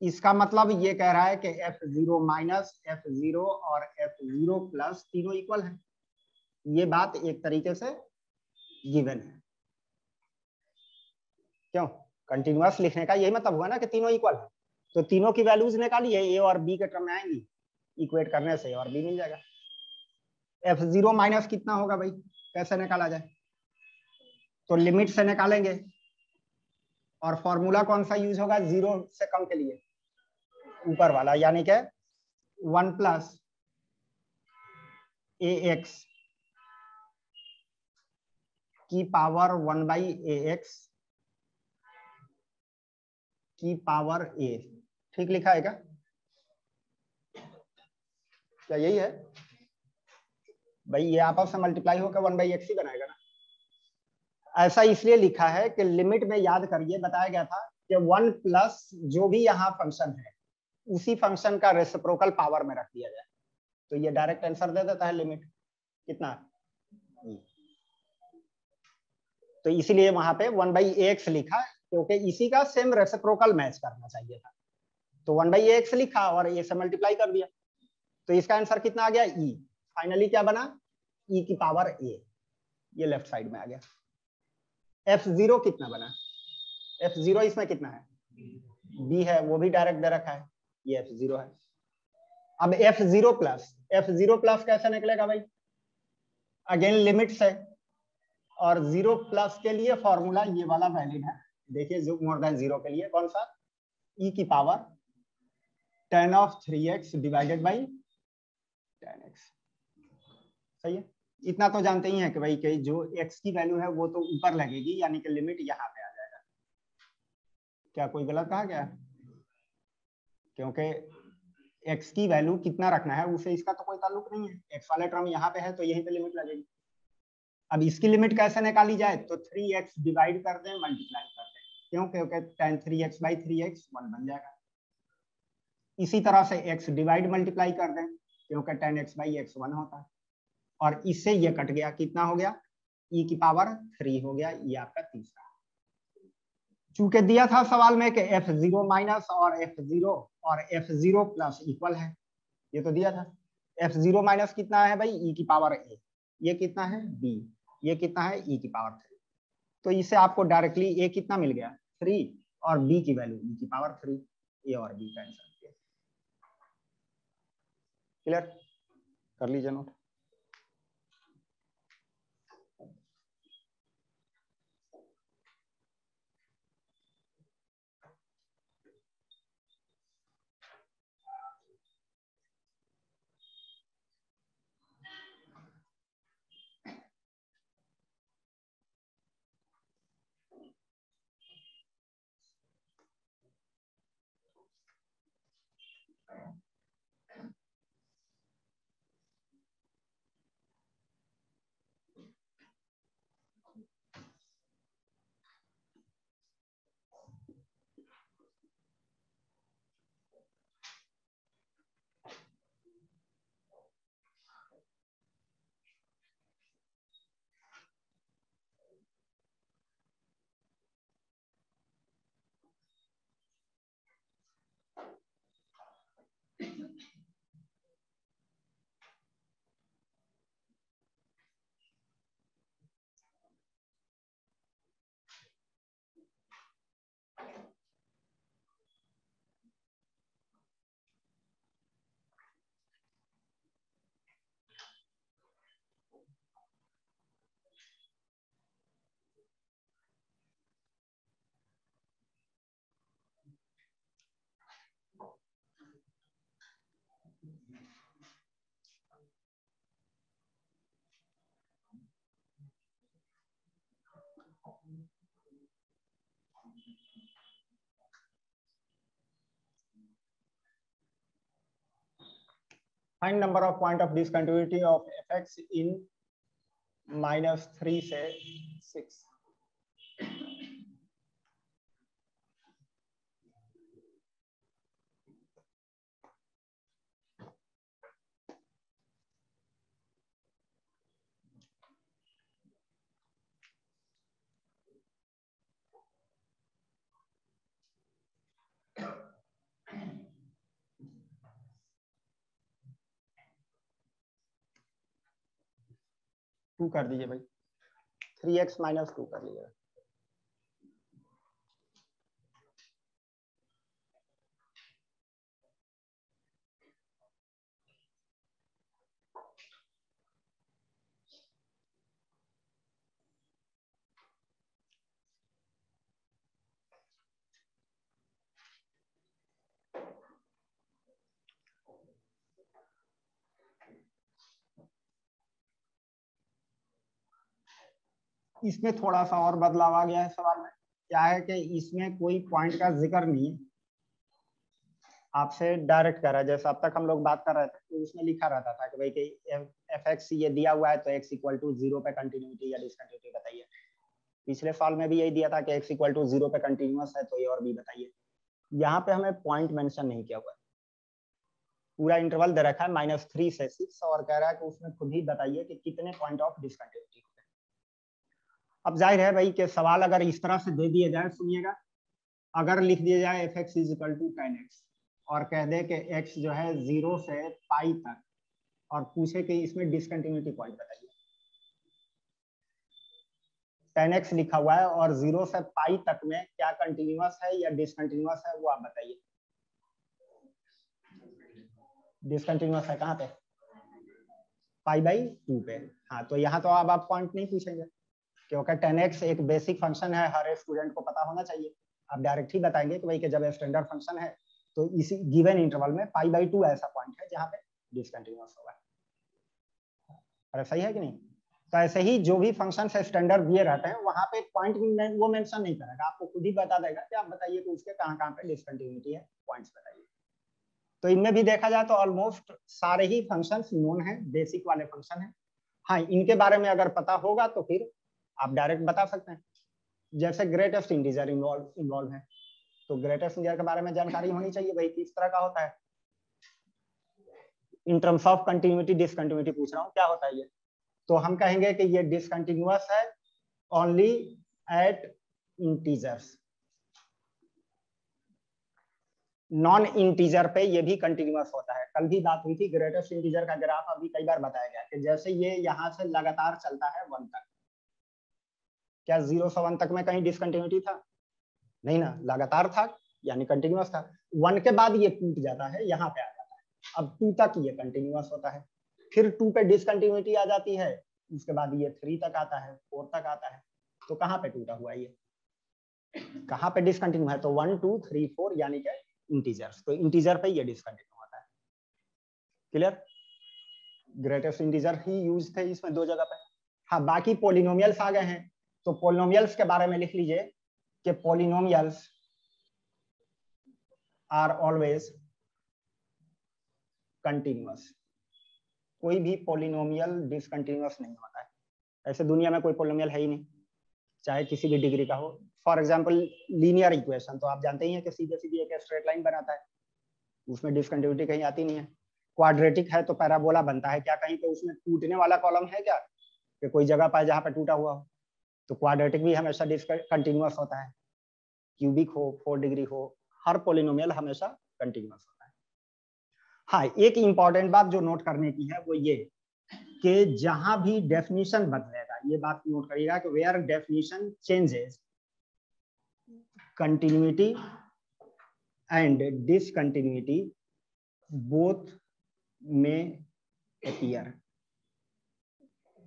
इसका मतलब ये कह रहा है कि F0 माइनस F0 और F0 प्लस तीनों इक्वल है। ये बात एक तरीके से गिवन है। क्यों? कंटिन्यूअस लिखने का यही मतलब हुआ ना कि तीनों इक्वल है, तो तीनों की वैल्यूज निकालिए, ए और बी के टर्म में आएंगी, इक्वेट करने से और बी मिल जाएगा। F0 माइनस कितना होगा भाई? कैसे निकाला जाए? तो लिमिट से निकालेंगे, और फॉर्मूला कौन सा यूज होगा 0 से कम के लिए? ऊपर वाला, यानी कि 1 प्लस ax की पावर 1/ax की पावर a। ठीक लिखा है क्या? क्या यही है भाई? ये आपस में मल्टीप्लाई होकर 1/x ही बनाएगा ना। ऐसा इसलिए लिखा है कि लिमिट में याद करिए बताया गया था कि 1 प्लस जो भी यहाँ फंक्शन है उसी फंक्शन का रेसिप्रोकल पावर में रख दिया जाए, तो ये डायरेक्ट आंसर दे देता है लिमिट कितना। तो इसीलिए वहां पे 1/ax लिखा, क्योंकि इसी का सेम रेसिप्रोकल मैच करना चाहिए था, तो 1/ax लिखा और a से मल्टीप्लाई कर दिया, तो इसका आंसर कितना आ गया? e। फाइनली क्या बना? e की पावर a। ये लेफ्ट साइड में आ गया। F0 कितना बना? F0 इसमें कितना है? b है, वो भी डायरेक्ट दे रखा है, ये F0 है। अब F0 प्लस कैसे निकलेगा भाई? अगेन लिमिट से, और 0 प्लस के लिए फॉर्मूला ये वाला वैलिड है। देखिए जो मोर देन 0 के लिए कौन सा? e की power tan of 3x divided by tan x। सही है? इतना तो जानते ही हैं कि भाई कि जो x की वैल्यू है वो तो ऊपर लगेगी, यानी कि लिमिट यहाँ पे आ जाएगा। क्या कोई गलत कहा गया? क्योंकि एक्स की वैल्यू कितना रखना है उसे इसका तो कोई ताल्लुक नहीं है, एक्स वाला टर्म यहाँ पे है तो यहीं पे लिमिट लगेगी। अब इसकी लिमिट कैसे निकाली जाए, तो 3x डिवाइड कर दें मल्टीप्लाई कर दें, क्यों, क्योंकि tan 3x बाई 3x 1 बन जाएगा। इसी तरह से x डिवाइड मल्टीप्लाई कर दें, क्योंकि tan x बाई x 1 होता है, और इससे ये कट गया, कितना हो गया, e की पावर 3 हो गया। ये आपका तीसरा। चूंकि दिया था सवाल में कि f0 माइनस और f0 प्लस इक्वल है, ये तो दिया था। f0 माइनस कितना है भाई, e की पावर a, ये कितना है b, ये कितना है e की पावर 3। तो इससे आपको डायरेक्टली a कितना मिल गया 3 और b की वैल्यू e की पावर 3, a और b का आंसर। क्लियर, कर लीजिए note. Find number of point of discontinuity of fx इन -3 से 6। टू कर दीजिए भाई, 3x माइनस 2 कर लीजिएगा। इसमें थोड़ा सा और बदलाव आ गया है सवाल में। क्या है कि इसमें कोई पॉइंट का जिक्र नहीं है, आपसे डायरेक्ट कर रहा है। जैसे अब तक हम लोग बात कर रहे थे तो उसमें लिखा रहता था कि भाई कि fx ये दिया हुआ है तो x इक्वल टू 0 पे कंटिन्यूटी या डिसकंटिन्यूटी बताइए। पिछले साल में भी यही दिया था कि x इक्वल टू 0 पे कंटिन्यूअस है तो a और b बताइए। यहाँ पे हमें पॉइंट मेंशन नहीं किया हुआ है, पूरा इंटरवल दे रखा है -3 से 6 और कह रहा है कि उसमें खुद ही बताइए कि कितने पॉइंट ऑफ डिसकंटिन्यूटी। अब जाहिर है भाई कि सवाल अगर इस तरह से दे दिया जाए, सुनिएगा, अगर लिख दिया जाए fx equal to tan x और कह दे कि x जो है 0 से पाई तक और पूछे कि इसमें डिसकंटिन्यूटी पॉइंट बताइए। tan x लिखा हुआ है और 0 से पाई तक में क्या कंटिन्यूअस है या डिसकंटिन्यूअस है वो आप बताइए। डिसकंटिन्यूअस है कहाँ पे, π/2 पे। हाँ, तो यहाँ तो अब आप पॉइंट नहीं पूछेंगे क्योंकि tan x एक बेसिक फंक्शन है, हर स्टूडेंट को पता होना चाहिए। आप डायरेक्ट ही बताएंगे कि भाई कि जब स्टैंडर्ड फंक्शन है तो इसी गिवन इंटरवल में π/2 ऐसा पॉइंट है जहाँ पे डिसकंटिन्यूअस होगा। अरे सही है कि नहीं। तो ऐसे ही जो भी फंक्शन से स्टैंडर्ड दिए रहते हैं वहां पे पॉइंट वो मेंशन नहीं करेगा, आपको खुद ही बता देगा कि आप बताइए कि उसके कहाँ कहाँ पे डिसकंटिन्यूटी है, पॉइंट्स बताइए। तो इनमें भी देखा जाए तो ऑलमोस्ट सारे ही फंक्शंस नोन है, बेसिक वाले फंक्शन है। हाँ, इनके बारे में अगर पता होगा तो फिर आप डायरेक्ट बता सकते हैं। जैसे ग्रेटेस्ट इंटीजर इन्वॉल्व है, तो ग्रेटेस्ट इंटीजर के बारे में जानकारी होनी चाहिए भाई, किस तरह का होता है। In terms of continuity discontinuity पूछ रहा हूँ, क्या होता है ये। तो हम कहेंगे कि ये डिसकंटिन्यूअस है only at integers, non integer पे ये भी कंटिन्यूअस होता है। कल भी बात हुई थी, ग्रेटेस्ट इंटीजर का ग्राफ अभी कई बार बताया गया कि जैसे ये यहाँ से लगातार चलता है 1 तक, क्या 0 से 1 तक में कहीं डिसकंटिन्यूटी था? नहीं ना, लगातार था यानी कंटिन्यूअस था। 1 के बाद ये टूट जाता है, यहाँ पे आ जाता है, अब 2 तक ये कंटिन्यूअस होता है, फिर 2 पे डिसकंटिन्यूटी आ जाती है, उसके बाद ये 3 तक आता है, 4 तक आता है। तो कहाँ पे टूटा हुआ है ये, कहाँ पे डिसकंटिन्यू है? तो 1 2 3 4 यानी कि इंटीजर्स, तो इंटीजर पे ये डिसकंटिन्यू होता है। क्लियर? ग्रेटेस्ट इंटीजर ही यूज थे इसमें 2 जगह पे। हाँ, बाकी पोलिनोमियल्स आ गए हैं, तो पोलिनोमियल्स के बारे में लिख लीजिए कि पोलिनोमियल्स आर ऑलवेज कंटिन्यूअस। कोई भी पोलिनोमियल डिसकंटिन्यूअस नहीं होता है, ऐसे दुनिया में कोई पोलिनोमियल है ही नहीं, चाहे किसी भी डिग्री का हो। फॉर एग्जांपल लीनियर इक्वेशन तो आप जानते ही हैं कि सीधे सीधी एक स्ट्रेट लाइन बनाता है, उसमें डिसकंटिन्यूटी कहीं आती नहीं है। क्वाड्रेटिक है तो पैराबोला बनता है, क्या कहीं पे उसमें टूटने वाला कॉलम है क्या, कि कोई जगह पाए जहां पे टूटा हुआ हो? तो क्वाड्रेटिक भी हमेशा कंटिन्यूअस होता है, क्यूबिक हो, 4 डिग्री हो, हर पोलिनोमियल हमेशा कंटिन्यूअस होता है। हाँ, एक इंपॉर्टेंट बात जो नोट करने की है वो ये कि जहां भी डेफिनेशन बदलेगा, ये बात नोट करिएगा कि where definition changes, continuity and discontinuity both में अपीयर,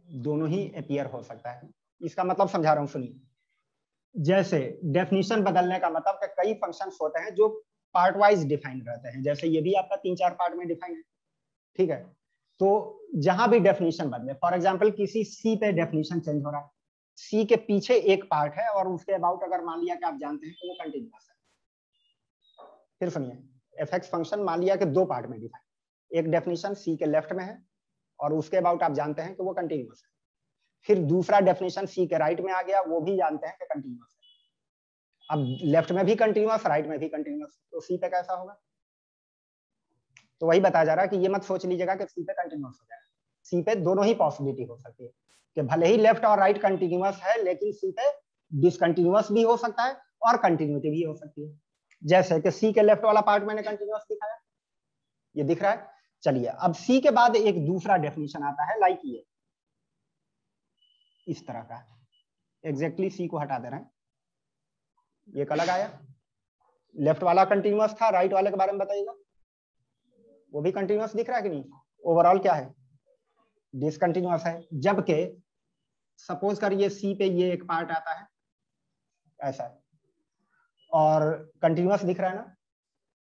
दोनों ही अपीयर हो सकता है। इसका मतलब समझा रहा हूं, सुनिए। जैसे डेफिनेशन बदलने का मतलब कि कई फंक्शंस होते हैं जो पार्ट वाइज डिफाइन रहते हैं, जैसे ये भी आपका 3-4 पार्ट में डिफाइन है, ठीक है। तो जहां भी डेफिनेशन बदले, फॉर एग्जांपल किसी सी पे डेफिनेशन चेंज हो रहा है, सी के पीछे एक पार्ट है और उसके अबाउट अगर मान लिया कि आप जानते हैं तो वो कंटिन्यूअस है। फिर सुनिए, एफ(x) फंक्शन मान लिया कि 2 पार्ट में डिफाइन, एक डेफिनेशन सी के लेफ्ट में है और उसके अबाउट आप जानते हैं कि वो कंटिन्यूअस है, फिर दूसरा डेफिनेशन सी के राइट में आ गया, वो भी जानते हैं कि कंटिन्यूअस है। अब लेफ्ट में भी कंटिन्यूअस, राइट में भी कंटिन्यूअस, तो सी पे कैसा होगा? तो वही बताया जा रहा है कि ये मत सोच लीजिएगा कि सी पे कंटिन्यूअस हो जाएगा। सी पे दोनों ही पॉसिबिलिटी हो सकती है कि भले ही लेफ्ट और राइट कंटिन्यूअस है, लेकिन सी पे डिसकंटिन्यूअस भी हो सकता है और कंटिन्यूटी भी हो सकती है। जैसे कि सी के लेफ्ट वाला पार्ट मैंने कंटिन्यूअस दिखाया, ये दिख रहा है। चलिए, अब सी के बाद एक दूसरा डेफिनेशन आता है, लाइक ये इस तरह का, एग्जैक्टली सी को हटा दे रहे हैं, ये अलग आया, लेफ्ट वाला कंटिन्यूअस था, राइट वाले के बारे में बताइएगा, वो भी कंटिन्यूअस दिख रहा है कि नहीं? ओवरऑल क्या है? डिसकंटिन्यूअस है। जबकि सपोज करिए सी पे ये एक पार्ट आता है ऐसा, और कंटिन्यूअस दिख रहा है ना।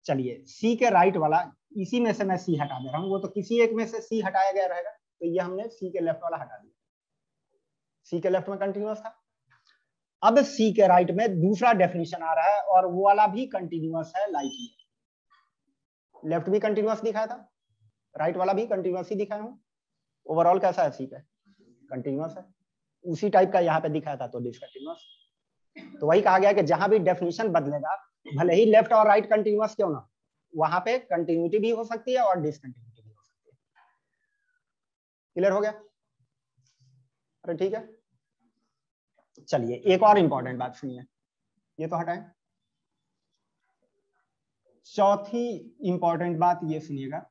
चलिए, सी के राइट वाला, इसी में से मैं सी हटा दे रहा हूँ, वो तो किसी एक में से सी हटाया गया रहेगा, तो ये हमने सी के लेफ्ट वाला हटा दिया, सी के लेफ्ट में कंटिन्यूअस था। अब सी के राइट में दूसरा डेफिनेशन आ रहा है और वो वाला भी कंटिन्यूअस है, लाइक ये लेफ्ट भी कंटिन्यूअस दिखाया था, राइट वाला भी कंटिन्यूअस ही दिखाया हूं। ओवरऑल कैसा है? सी पे कंटिन्यूअस है। उसी टाइप का यहाँ पे दिखाया था, तो डिसकंटिन्यूअस। तो वही कहा गया कि जहां भी डेफिनेशन बदलेगा, भले ही लेफ्ट और राइट कंटिन्यूअस क्यों ना, वहां पे कंटिन्यूटी भी हो सकती है और डिसकंटिन्यूटी भी हो सकती है। क्लियर हो गया? अरे ठीक है। चलिए, एक और इंपॉर्टेंट बात सुनिए, ये तो हटाएं। चौथी इंपॉर्टेंट बात ये सुनिएगा,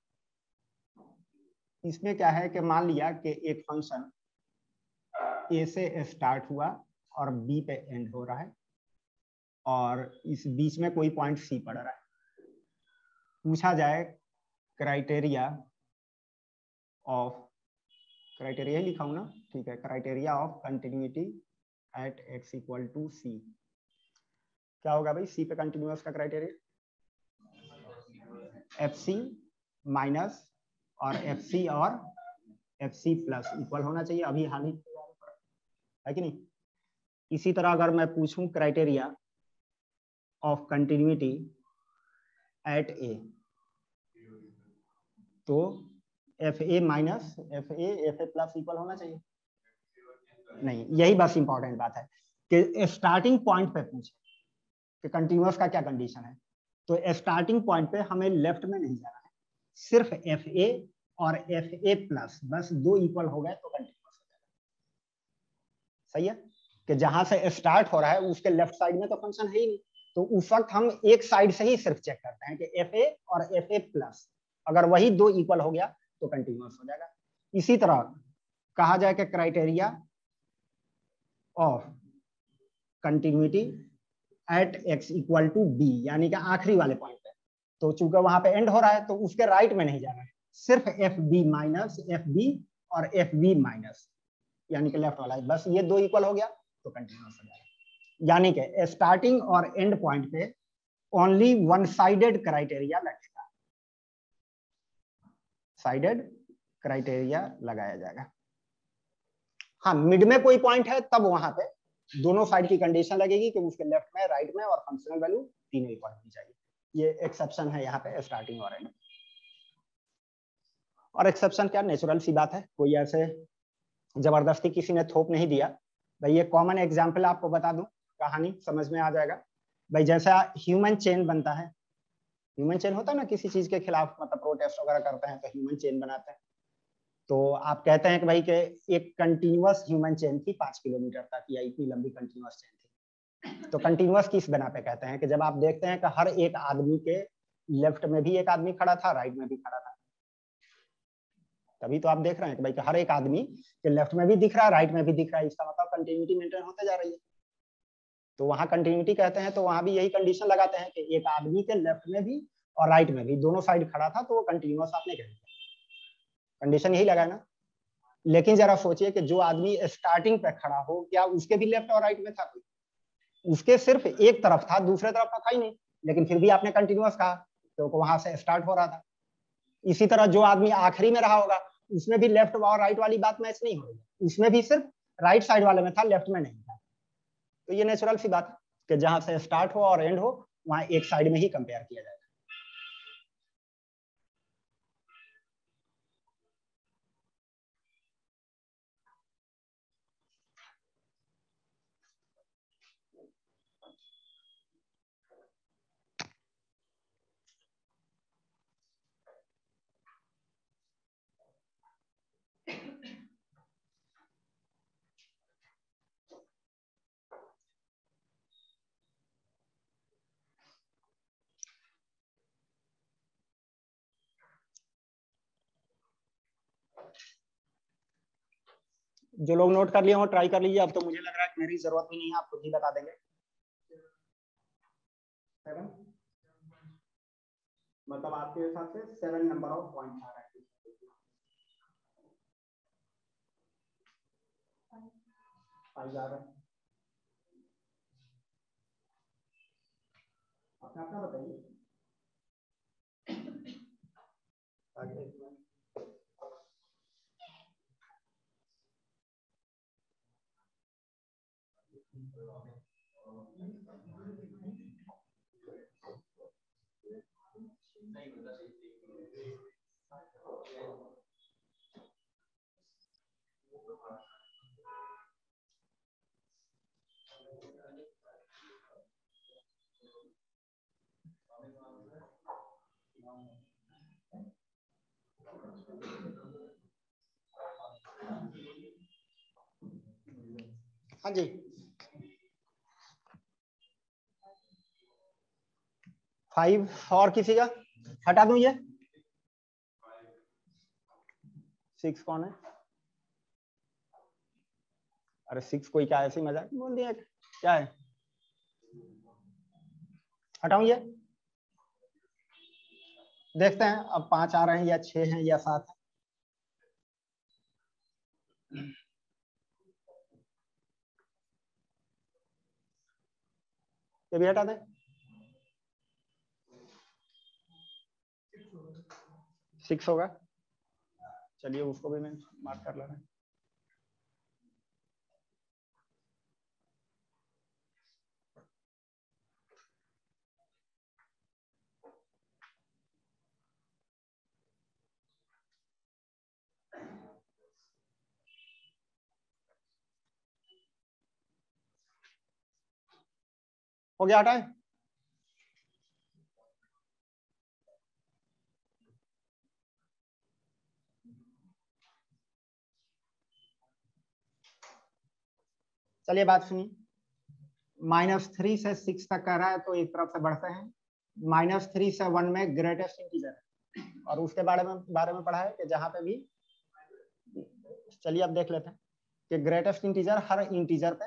इसमें क्या है कि मान लिया कि एक फंक्शन ए से स्टार्ट हुआ और बी पे एंड हो रहा है, और इस बीच में कोई पॉइंट सी पड़ रहा है। पूछा जाए क्राइटेरिया ऑफ, क्राइटेरिया ही लिखा हूं ना, ठीक है, criteria of continuity at x equal to c. क्या होगा भाई सी पे कंटिन्यूअस का क्राइटेरिया? एफ सी माइनस और एफ सी और एफ सी प्लस इक्वल होना चाहिए, अभी हाल ही है कि नहीं? इसी तरह अगर मैं पूछूं क्राइटेरिया ऑफ कंटिन्यूटी एट ए, तो F A minus F A plus equal होना चाहिए। नहीं, यही बस इंपॉर्टेंट बात है कि स्टार्टिंग पॉइंट पे पूछे कि कंटिन्यूअस का क्या कंडीशन है, तो स्टार्टिंग पॉइंट पे हमें लेफ्ट में नहीं जाना है, सिर्फ एफ ए और एफ ए प्लस बस दो इक्वल हो गए तो कंटिन्यूअस हो जाएगा। सही है कि जहां से स्टार्ट हो रहा है उसके लेफ्ट साइड में तो फंक्शन है ही नहीं, तो उस वक्त हम एक साइड से ही सिर्फ चेक करते हैं कि एफ ए और एफ ए प्लस अगर वही दो इक्वल हो गया तो कंटिन्यूअस हो जाएगा। इसी तरह कहा जाए कि criteria of continuity at x equal to b, यानी कि आखिरी वाले पॉइंट पे, तो चूंकि वहां पे एंड हो रहा है तो उसके राइट में नहीं जाना है, सिर्फ f b minus f b और एफ बी माइनस यानी कि लेफ्ट वाला है, बस ये दो इक्वल हो गया तो कंटिन्यूअस हो जाएगा। यानी कि स्टार्टिंग और एंड पॉइंट पे ओनली वन साइडेड क्राइटेरिया लगेगा, साइडेड क्राइटेरिया लगाया जाएगा। हाँ, मिड में कोई पॉइंट है तब वहां पे दोनों साइड की कंडीशन लगेगी कि उसके लेफ्ट में राइट में और फंक्शनल वैल्यू तीनों इक्वल होनी चाहिए। ये एक्सेप्शन है यहाँ पे स्टार्टिंग और एंड। और एक्सेप्शन क्या, नेचुरल सी बात है, कोई ऐसे जबरदस्ती किसी ने थोप नहीं दिया। भाई ये कॉमन एग्जाम्पल आपको बता दूं, कहानी समझ में आ जाएगा। भाई जैसा ह्यूमन चेन बनता है, ह्यूमन चेन होता है ना, किसी चीज के खिलाफ मतलब प्रोटेस्ट वगैरह करते हैं तो ह्यूमन चेन बनाते हैं। तो आप कहते हैं कि भाई के एक कंटिन्यूअस ह्यूमन चेन थी 5 किलोमीटर तक, या इतनी लंबी कंटिन्यूअस चेन थी। तो कंटिन्यूअस किस बना पे कहते हैं कि जब आप देखते हैं कि हर एक आदमी के लेफ्ट में भी एक आदमी खड़ा था, राइट में भी खड़ा था, तभी तो आप देख रहे हैं कि भाई हर एक आदमी के लेफ्ट में भी दिख रहा है, राइट में भी दिख रहा है, इसका मतलब कंटिन्यूटी मेंटेन होते जा रही है। तो वहां कंटिन्यूटी कहते हैं, तो वहां भी यही कंडीशन लगाते हैं कि एक आदमी के लेफ्ट में भी और राइट में भी दोनों साइड खड़ा था तो वो कंटिन्यूअस आपने कह दिया, कंडीशन यही लगाया ना। लेकिन जरा सोचिए कि जो आदमी स्टार्टिंग पे खड़ा हो, क्या उसके भी लेफ्ट और राइट में था कोई? उसके सिर्फ एक तरफ था, दूसरे तरफ तो था ही नहीं, लेकिन फिर भी आपने कंटिन्यूअस कहा तो वहां से स्टार्ट हो रहा था। इसी तरह जो आदमी आखिरी में रहा होगा उसमें भी लेफ्ट और राइट वाली बात मैच नहीं हो रही, उसमें भी सिर्फ राइट साइड वाले में था, लेफ्ट में नहीं था। तो ये नेचुरल सी बात है कि जहां से स्टार्ट हो और एंड हो वहां एक साइड में ही कंपेयर किया जाए। जो लोग नोट कर लिए हो ट्राई कर लीजिए, अब तो मुझे लग रहा है कि मेरी जरूरत भी नहीं है, आप खुद ही बता देंगे। 7 मतलब आपके हिसाब से 7 नंबर ऑफ पॉइंट आ रहा है, आ रहा है। अपना अपना बताइए। हाँ जी, 5 और किसी का हटा दूं ये 6 कौन है? अरे 6 कोई क्या ऐसी मजाक बोल दिया, क्या है? हटाऊं ये, देखते हैं अब 5 आ रहे हैं या 6 हैं या 7 है। ये भी हटा दे, 6 होगा, चलिए उसको भी मैं मार्क कर ले रहा हूं। हो गया हटाए। चलिए बात सुनिए, -3 से 6 तक कह रहा है तो एक तरफ से बढ़ते हैं। -3 से 1 में ग्रेटेस्ट इंटीजर है, और उसके बारे में पढ़ा है कि जहां पे भी, चलिए अब देख लेते हैं कि ग्रेटेस्ट इंटीजर हर इंटीजर पे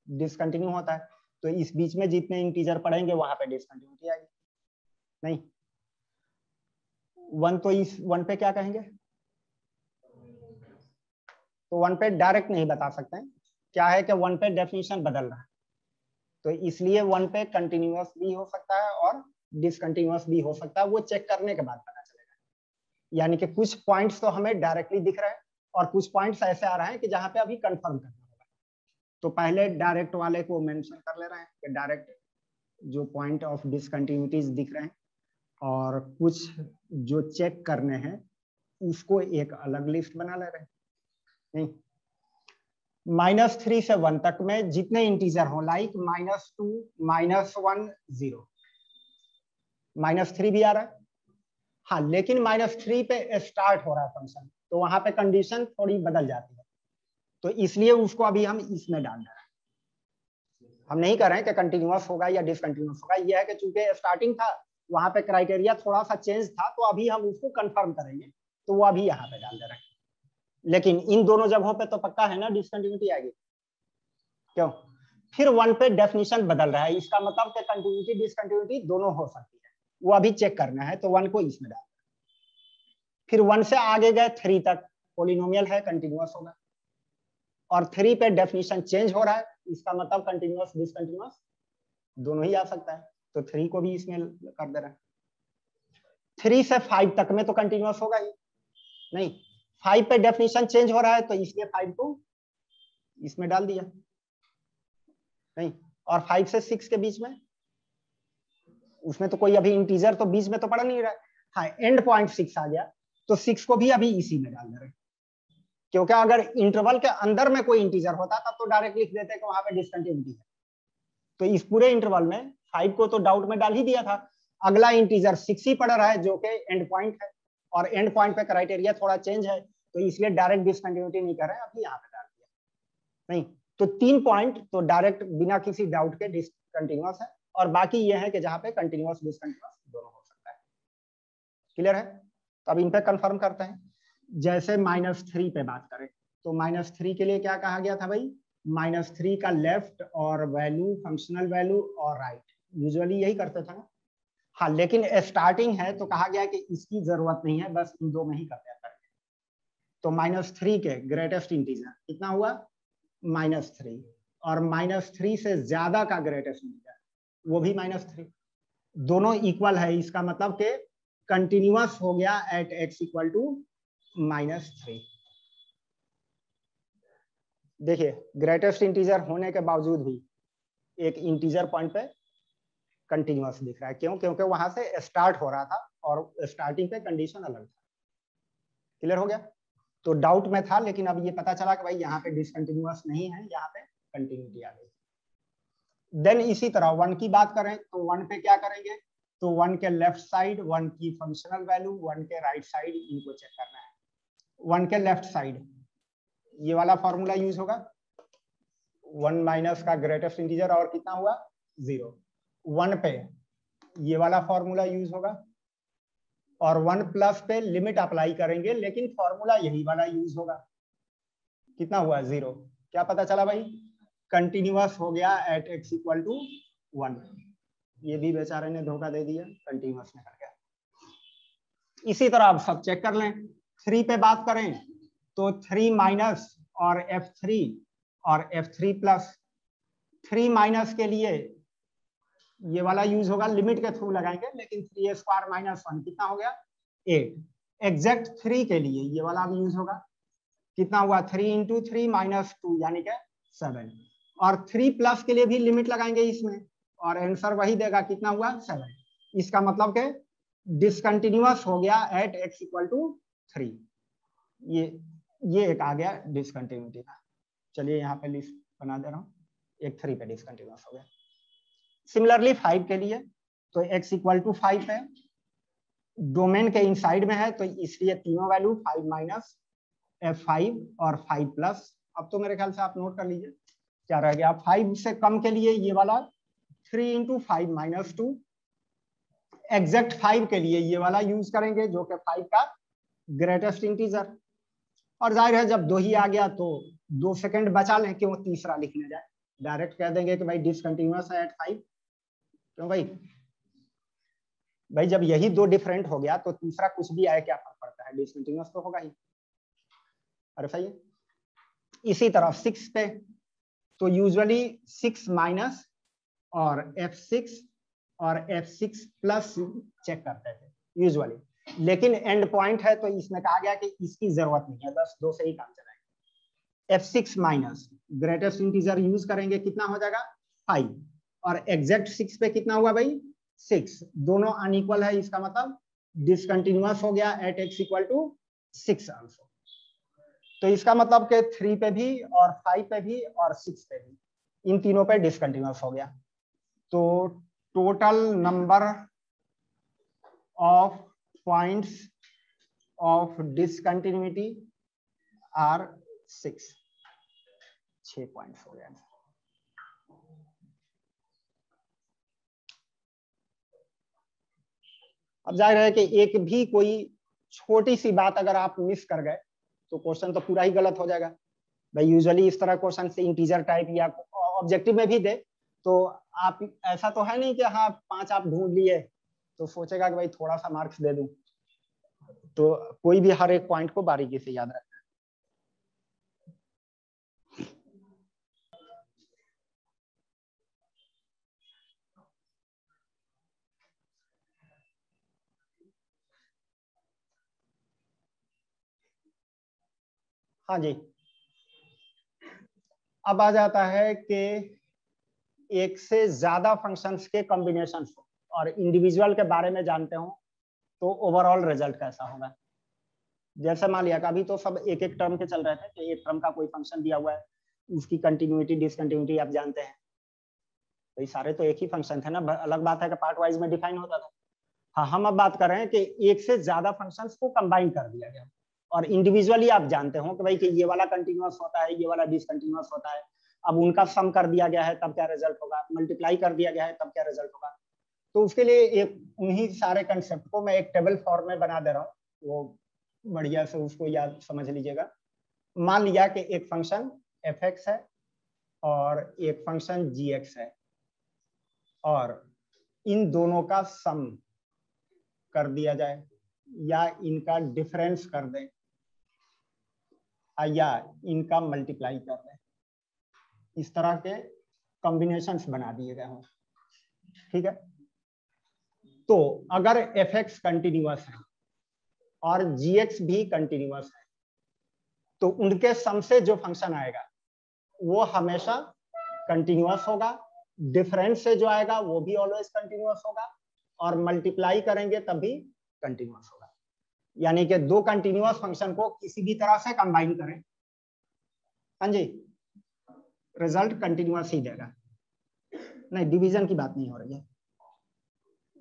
डिसकंटिन्यू होता है, तो इस बीच में जितने इंटीजर पढ़ेंगे वहां पे डिसकंटिन्यूटी आएगी। नहीं, 1 तो इस 1 पे क्या कहेंगे, तो 1 पे डायरेक्ट नहीं बता सकते हैं, क्या है कि 1 पे डेफिनेशन बदल रहा है, तो इसलिए 1 पे कंटिन्यूअस भी हो सकता है और डिसकंटिन्यूअस भी हो सकता है, वो चेक करने के बाद पता चलेगा। यानी कि कुछ पॉइंट्स तो हमें डायरेक्टली दिख रहे हैं और कुछ पॉइंट्स ऐसे आ रहे हैं कि जहां पे अभी कंफर्म करना होगा, तो पहले डायरेक्ट वाले को मेंशन कर ले रहे हैं कि डायरेक्ट जो पॉइंट ऑफ डिसकंटिन्यूटीज दिख रहे हैं, और कुछ जो चेक करने हैं उसको एक अलग लिस्ट बना ले रहे हैं। नहीं, -3 से 1 तक में जितने इंटीजर हो, लाइक -2, -1, 0, -3 भी आ रहा है, हाँ, लेकिन -3 पे स्टार्ट हो रहा है फंक्शन, तो वहां पे कंडीशन थोड़ी बदल जाती है, तो इसलिए उसको अभी हम इसमें डाल रहे हैं। हम नहीं कर रहे हैं कि कंटिन्यूअस होगा या डिसकंटिन्यूअस होगा, यह है कि चूंकि स्टार्टिंग था वहां पे क्राइटेरिया थोड़ा सा चेंज था, तो अभी हम उसको कंफर्म करेंगे, तो वो अभी यहाँ पे डाल दे रहे हैं। लेकिन इन दोनों जगहों पे तो पक्का है ना डिसकंटिन्यूटी आएगी, क्यों, फिर 1 पे डेफिनेशन बदल रहा है, इसका मतलब कि कंटिन्यूटी डिसकंटिन्यूटी दोनों हो सकती है, वो अभी चेक करना है, तो 1 को इसमें डाल। फिर 1 से आगे गए 3 तक, पॉलिनोमियल है, कंटिन्यूअस होगा, और 3 पे डेफिनेशन चेंज हो रहा है, इसका मतलब कंटिन्यूअस डिसकंटिन्यूअस दोनों ही आ सकता है, तो 3 को भी इसमें कर दे रहा है। 3 से 5 तक में तो कंटिन्यूअस होगा ही नहीं, 5 पे डेफिनेशन चेंज हो रहा है, तो इसलिए 5 को इसमें डाल दिया। नहीं, और 5 से 6 के बीच में, उसमें तो कोई अभी इंटीजर तो बीच में तो पड़ा नहीं रहा है, हाँ, एंड पॉइंट 6 आ गया, तो 6 को भी अभी इसी में डाल दे रहे, क्योंकि अगर इंटरवल के अंदर में कोई इंटीजर होता तब तो डायरेक्ट लिख देते कि वहां पे डिसकंटिन्यूटी है, तो इस पूरे इंटरवल में 5 को तो डाउट में डाल ही दिया था, अगला इंटीजर 6 ही पड़ रहा है जो कि एंड पॉइंट है, और एंड पॉइंट पे क्राइटेरिया थोड़ा चेंज है, तो इसलिए डायरेक्ट डिसकंटिन्यूटी नहीं कर रहे हैं, अभी यहाँ पे डाल दिया। नहीं, तो 3 पॉइंट तो डायरेक्ट बिना किसी डाउट के डिसकंटिन्यूअस है, और बाकी ये है कि जहां पे कंटिन्यूअस डिसकंटिन्यूअस दोनों हो सकता है। क्लियर है, तो अब इन पे कंफर्म करते हैं। जैसे -3 पे बात करें, तो -3 के लिए क्या कहा गया था भाई, -3 का लेफ्ट और वैल्यू, फंक्शनल वैल्यू और राइट, यूजुअली यही करते थे ना, हाँ, लेकिन स्टार्टिंग है तो कहा गया कि इसकी जरूरत नहीं है, बस इन दो में ही कर दिया करेंगे, तो -3 के ग्रेटेस्ट इंटीजर कितना हुआ, -3, और -3 से ज्यादा का ग्रेटेस्ट इंटीजर वो भी -3, दोनों इक्वल है, इसका मतलब कि कंटिन्यूअस हो गया एट x इक्वल टू -3। देखिए, ग्रेटेस्ट इंटीजर होने के बावजूद भी एक इंटीजर पॉइंट पे कंटिन्यूअस दिख रहा है, क्यों, क्योंकि वहां से स्टार्ट हो रहा था और स्टार्टिंग पे कंडीशन अलग था। क्लियर हो गया, तो डाउट में था, लेकिन अब ये पता चला कि भाई यहाँ पे डिसकंटिन्यूअस नहीं है, यहाँ पे कंटिन्यूटी आ गई। देन इसी तरह 1 की बात करें तो 1 पे क्या करेंगे, तो 1 के लेफ्ट साइड 1 की फंक्शनल वैल्यू, 1 के राइट साइड इनको चेक करना है। 1 के लेफ्ट साइड ये वाला फॉर्मूला यूज होगा, 1 माइनस का ग्रेटेस्ट इंटीजर और कितना हुआ 0, 1 पे ये वाला फॉर्मूला यूज होगा, और 1 प्लस पे लिमिट अप्लाई करेंगे, लेकिन फॉर्मूला यही वाला यूज होगा, कितना हुआ 0, क्या पता चला भाई, कंटिन्यूअस हो गया एट x इक्वल टू 1। ये भी बेचारे ने धोखा दे दिया, कंटिन्यूअस में कर गया। इसी तरह आप सब चेक कर लें। 3 पे बात करें तो 3 माइनस और f3 और f3 प्लस, 3 माइनस के लिए ये वाला यूज होगा, लिमिट के थ्रू लगाएंगे, लेकिन 3a स्क्वायर माइनस 1 कितना हो गया 8। एग्जैक्ट 3 के लिए ये वाला भी यूज होगा, कितना हुआ 3 इंटू 3 माइनस 2 यानी कि 7, और 3 प्लस के लिए भी लिमिट लगाएंगे इसमें, और आंसर वही देगा, कितना हुआ 7। इसका मतलब कि डिसकंटिन्यूअस हो गया एट x इक्वल टू 3। ये एक आ गया डिसकंटिन्यूटी का। चलिए यहाँ पे लिस्ट बना दे रहा हूँ, एक 3 पे डिसकंटिन्यूअस हो गया। सिमिलरली 5 के लिए तो x इक्वल टू 5 है, डोमेन के इनसाइड में है, तो इसलिए तीनों वैल्यू 5 माइनस f5 और 5 प्लस। अब तो मेरे ख्याल से आप नोट कर लीजिए क्या रह गया। 5 से कम के लिए ये वाला 3 इंटू 5 माइनस 2, एग्जैक्ट 5 के लिए ये वाला यूज करेंगे जो कि 5 का ग्रेटेस्ट इंटीजर। और जाहिर है जब 2 ही आ गया तो 2 सेकंड बचा लें, क्यों तीसरा लिखने जाए, डायरेक्ट कह देंगे कि भाई डिसकंटिन्यूअस है एट 5। क्यों भाई जब यही 2 डिफरेंट हो गया तो तीसरा कुछ भी आए क्या फर्क पड़ता है, डिसकंटिन्यूअस तो होगा ही। अरे सही है। इसी तरह 6 पे तो यूजुअली 6 माइनस और f6 और f6 प्लस चेक करते थे यूजुअली, लेकिन एंड पॉइंट है तो इसमें कहा गया कि इसकी जरूरत नहीं है, बस 2 से ही काम चलाएंगे। f6 minus greatest integer use करेंगे, कितना हो जाएगा 5, और एग्जैक्ट 6 पे कितना हुआ भाई 6, दोनों अनइक्वल है, इसका मतलब डिसकंटिन्यूअस हो गया at x equal to 6 also. तो इसका मतलब कि 3 पे भी और 5 पे भी और 6 पे भी, इन तीनों पे डिसकंटिन्यूअस हो गया। तो total number of points of discontinuity are 6 points हो गए। अब जाहिर है कि एक भी कोई छोटी सी बात अगर आप मिस कर गए तो क्वेश्चन तो पूरा ही गलत हो जाएगा। भाई यूजुअली इस तरह क्वेश्चन से इंटीजर टाइप या ऑब्जेक्टिव में भी दे तो आप ऐसा तो है नहीं कि हाँ 5 आप ढूंढ लिए तो सोचेगा कि भाई थोड़ा सा मार्क्स दे दूं। तो कोई भी हर एक पॉइंट को बारीकी से याद रखना। हाँ जी, अब आ जाता है कि एक से ज्यादा फंक्शंस के कॉम्बिनेशंस और इंडिविजुअल के बारे में जानते हो तो ओवरऑल रिजल्ट कैसा होगा। जैसे मान लिया अभी तो सब एक एक टर्म के चल रहे थे कि एक टर्म का कोई फंक्शन दिया हुआ है, उसकी कंटिन्यूटी डिसकंटिन्यूटी आप जानते हैं, भाई सारे तो एक ही फंक्शन थे ना, अलग बात है कि पार्ट वाइज में डिफाइन होता था। हाँ, हम अब बात कर रहे हैं कि एक से ज्यादा फंक्शंस को कंबाइन कर दिया गया और इंडिविजुअली आप जानते हो कि भाई कि ये वाला कंटिन्यूअस होता है, ये वाला डिसकंटिन्यूअस होता है। अब उनका सम कर दिया गया है तब क्या रिजल्ट होगा, मल्टीप्लाई कर दिया गया है तब क्या रिजल्ट होगा। तो उसके लिए एक उन्हीं सारे कंसेप्ट को मैं एक टेबल फॉर्म में बना दे रहा हूँ, वो बढ़िया से उसको याद समझ लीजिएगा। मान लिया कि एक फंक्शन f(x) है और एक फंक्शन g(x) है और इन दोनों का सम कर दिया जाए या इनका डिफरेंस कर दें या इनका मल्टीप्लाई कर दें, इस तरह के कॉम्बिनेशंस बना दिए गए हों। ठीक है, तो अगर f(x) कंटिन्यूअस है और g(x) भी कंटिन्यूअस है तो उनके सम से जो फंक्शन आएगा वो हमेशा कंटिन्यूअस होगा, डिफरेंस से जो आएगा वो भी ऑलवेज कंटिन्यूअस होगा और मल्टीप्लाई करेंगे तब भी कंटिन्यूअस होगा। यानी कि 2 कंटिन्यूअस फंक्शन को किसी भी तरह से कंबाइन करें, हाँ जी, रिजल्ट कंटिन्यूअस ही देगा। नहीं, डिवीजन की बात नहीं हो रही है,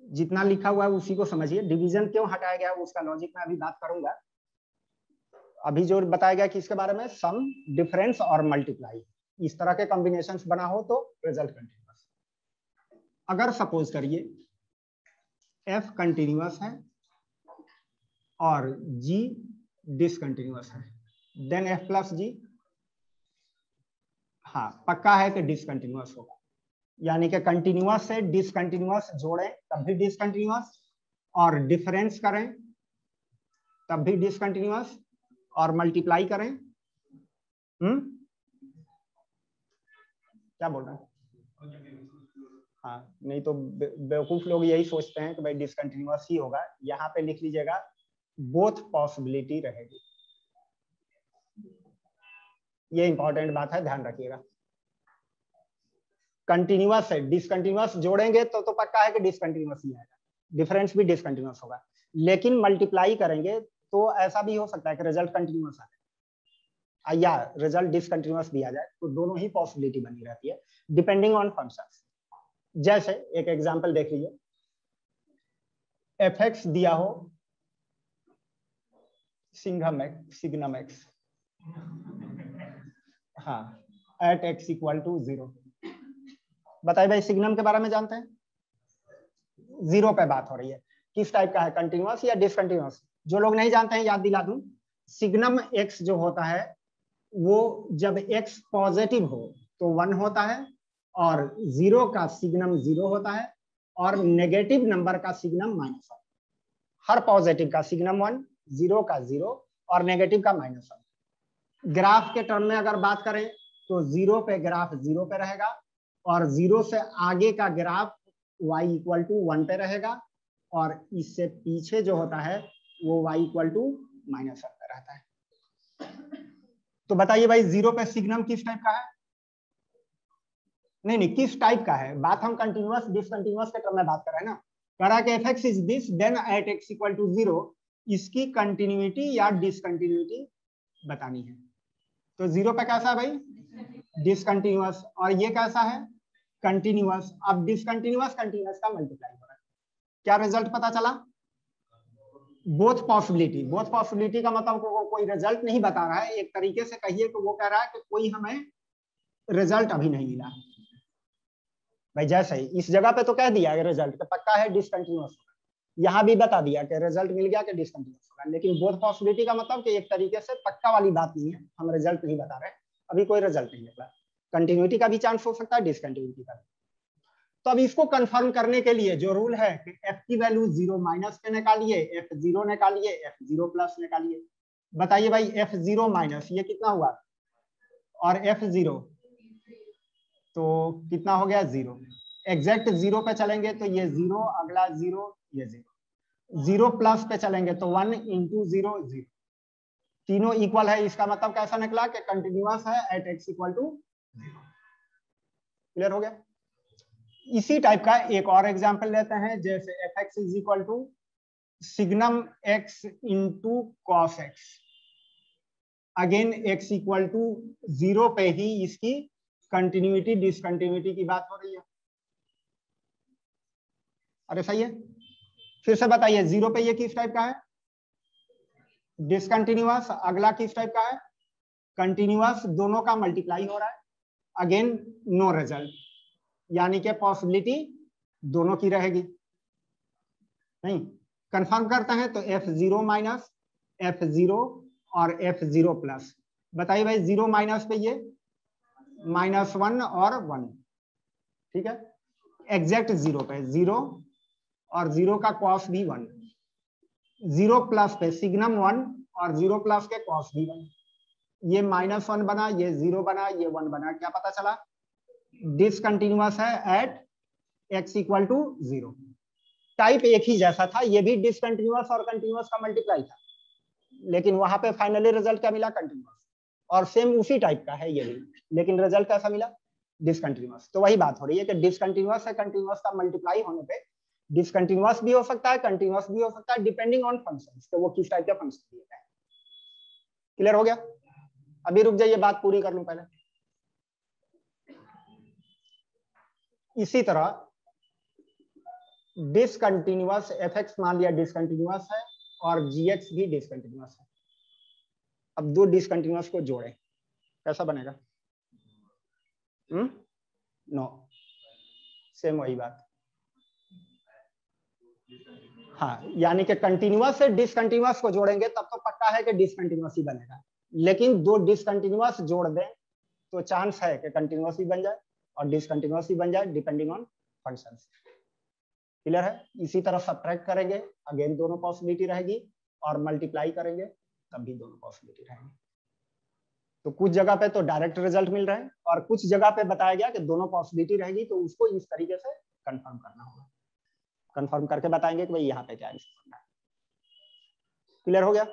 जितना लिखा हुआ है उसी को समझिए। डिवीजन क्यों हटाया गया उसका लॉजिक मैं अभी बात करूंगा। अभी जो बताया गया कि इसके बारे में सम, डिफरेंस और मल्टीप्लाई, इस तरह के कॉम्बिनेशंस बना हो तो रिजल्ट कंटिन्यूअस। अगर सपोज करिए f कंटिन्यूअस है और g डिसकंटिन्यूअस है, देन f प्लस g हाँ पक्का है कि डिसकंटिन्यूअस होगा। यानी कि कंटिन्यूअस से डिसकंटिन्यूअस जोड़ें तब भी डिसकंटिन्यूअस, और डिफरेंस करें तब भी डिसकंटिन्यूअस, और मल्टीप्लाई करें क्या बोल रहे हैं। हाँ, नहीं तो बेवकूफ लोग यही सोचते हैं कि भाई डिसकंटिन्यूअस ही होगा। यहाँ पे लिख लीजिएगा बोथ पॉसिबिलिटी रहेगी, ये इंपॉर्टेंट बात है, ध्यान रखिएगा। कंटिन्यूअस है, डिसकंटिन्यूअस जोड़ेंगे तो पक्का है कि डिसकंटिन्यूअस ही आएगा, डिफरेंस भी डिसकंटिन्यूअस होगा। लेकिन मल्टीप्लाई करेंगे तो ऐसा भी हो सकता है कि रिजल्ट कंटिन्यूअस आए या रिजल्ट डिसकंटिन्यूअस भी आ जाए, तो दोनों ही पॉसिबिलिटी बनी रहती है डिपेंडिंग ऑन फंक्शंस। जैसे एक एग्जांपल देख लीजिए, fx दिया हो सिग्नम x, हाँ, एट x इक्वल टू 0। बताइए भाई, सिग्नम के बारे में जानते हैं? 0 पे बात हो रही है, किस टाइप का है, कंटिन्यूअस या डिसकंटिन्यूअस? जो लोग नहीं जानते हैं याद दिला दूं, सिग्नम x जो होता है वो जब x पॉजिटिव हो तो 1 होता है, और 0 का सिग्नम 0 होता है, और नेगेटिव नंबर का सिग्नम -1। हर पॉजिटिव का सिग्नम 1, 0 का 0 और नेगेटिव का -1। ग्राफ के टर्म में अगर बात करें तो 0 पे ग्राफ 0 पे रहेगा, और 0 से आगे का ग्राफ y इक्वल टू 1 पे रहेगा, और इससे पीछे जो होता है वो y इक्वल टू -1 पे रहता है। तो बताइए भाई, 0 पे सिग्नम किस टाइप का है? नहीं, किस टाइप का है, बात हम कंटिन्यूअस डिसकंटिन्यूअस के टर्म में बात कर रहे हैं ना। कह रहा है कि fx is this then at x equal to 0, इसकी कंटिन्यूटी या डिसकंटिन्यूटी बतानी है। तो 0 पे कैसा है भाई? डिसकंटिन्यूअस। और ये कैसा है? कंटिन्यूअस। अब डिसकंटिन्यूअस कंटिन्यूअस का मल्टीप्लाई हो रहा है। क्या रिजल्ट पता चला? Both possibility. बोथ पॉसिबिलिटी का मतलब कोई रिजल्ट नहीं बता रहा है, एक तरीके से कहिए तो वो कह रहा है कि कोई हमें रिजल्ट अभी नहीं मिला भाई। जैसे ही इस जगह पे तो कह दिया है रिजल्ट तो पक्का है डिसकंटिन्यूअस होगा, यहाँ भी बता दिया कि रिजल्ट मिल गया कि डिसकंटिन्यूअस होगा, लेकिन बोथ पॉसिबिलिटी का मतलब कि एक तरीके से पक्का वाली बात नहीं है, हम रिजल्ट नहीं बता रहे, अभी कोई रिजल्ट नहीं निकला। कंटिन्यूटी का भी चांस हो सकता है, डिसकंटिन्यूटी का भी। तो अब इसको कंफर्म करने के लिए जो रूल है कि f की वैल्यू 0 माइनस पे निकालिए, f0 निकालिए, f0 प्लस निकालिए। बताइए भाई, f0 माइनस ये कितना हुआ, और f0 तो कितना हो गया 0। एग्जैक्ट 0 पे चलेंगे तो ये 0, अगला 0, ये 0। 0 प्लस पे चलेंगे तो 1 इंटू 0 0, तीनों इक्वल है। इसका मतलब कैसा निकला कि कंटिन्यूअस है at x equal to 0। Clear हो गया? इसी टाइप का एक और एग्जांपल लेते हैं, जैसे fx is equal to signum x into cos x। Again x equal to 0 पे ही इसकी कंटिन्यूटी डिसकंटिन्यूटी की बात हो रही है। अरे सही है, फिर से बताइए, 0 पे ये किस टाइप का है? डिसकंटिन्यूअस। अगला किस टाइप का है? कंटिन्यूअस। दोनों का मल्टीप्लाई हो रहा है, अगेन नो रिजल्ट, यानी कि पॉसिबिलिटी दोनों की रहेगी। नहीं, कंफर्म करते हैं तो f0 माइनस, f0 और f0 प्लस। बताइए भाई, 0 माइनस पे ये -1 और 1, ठीक है। एग्जैक्ट 0 पे 0 और 0 का कॉस भी 1। 0 प्लस पे सिग्नम 1 और 0 प्लस के कॉस भी 1। ये -1 बना, ये 0 बना, ये 1 बना। क्या पता चला? डिसकंटिन्यूअस है at x equal to 0। Type एक ही जैसा था, ये भी डिसकंटिन्यूअस और कंटिन्यूअस का मल्टीप्लाई था, लेकिन वहां पे फाइनली रिजल्ट क्या मिला? कंटिन्यूअस। और सेम उसी टाइप का है ये भी, लेकिन रिजल्ट कैसा मिला? डिसकंटिन्यूअस। तो वही बात हो रही है कि डिसकंटिन्यूअस से कंटिन्यूअस का मल्टीप्लाई होने पे डिसकंटिन्यूअस भी हो सकता है, कंटिन्यूअस भी हो सकता है, डिपेंडिंग ऑन फंक्शंस, तो वो किस टाइप के फंक्शन दिए गए। क्लियर हो गया? अभी रुक जाइए, बात पूरी कर लूं पहले। इसी तरह डिसकंटिन्यूअस fx मान लिया डिसकंटिन्यूअस है, और gx भी डिसकंटिन्यूअस है। अब दो डिसकंटिन्यूअस को जोड़ें, कैसा बनेगा? नो, सेम वही बात। हाँ, यानी कि कंटिन्यूअस से डिसकंटिन्यूअस को जोड़ेंगे तब तो पक्का है कि डिसकंटिन्यूअस ही बनेगा, लेकिन दो डिसकंटिन्यूअस जोड़ दें तो चांस है कि कंटिन्यूअस ही बन जाए और डिसकंटिन्यूअस ही बन जाए, डिपेंडिंग ऑन फंक्शंस। क्लियर है? इसी तरह सब्ट्रैक्ट करेंगे, अगेन दोनों पॉसिबिलिटी रहेगी, और मल्टीप्लाई करेंगे तब भी दोनों पॉसिबिलिटी रहेंगी। तो कुछ जगह पे तो डायरेक्ट रिजल्ट मिल रहा है, और कुछ जगह पे बताया गया कि दोनों पॉसिबिलिटी रहेगी, तो उसको इस तरीके से कंफर्म करना होगा। कंफर्म करके बताएंगे कि भाई यहाँ पे क्या आंसर करना है। क्लियर हो गया?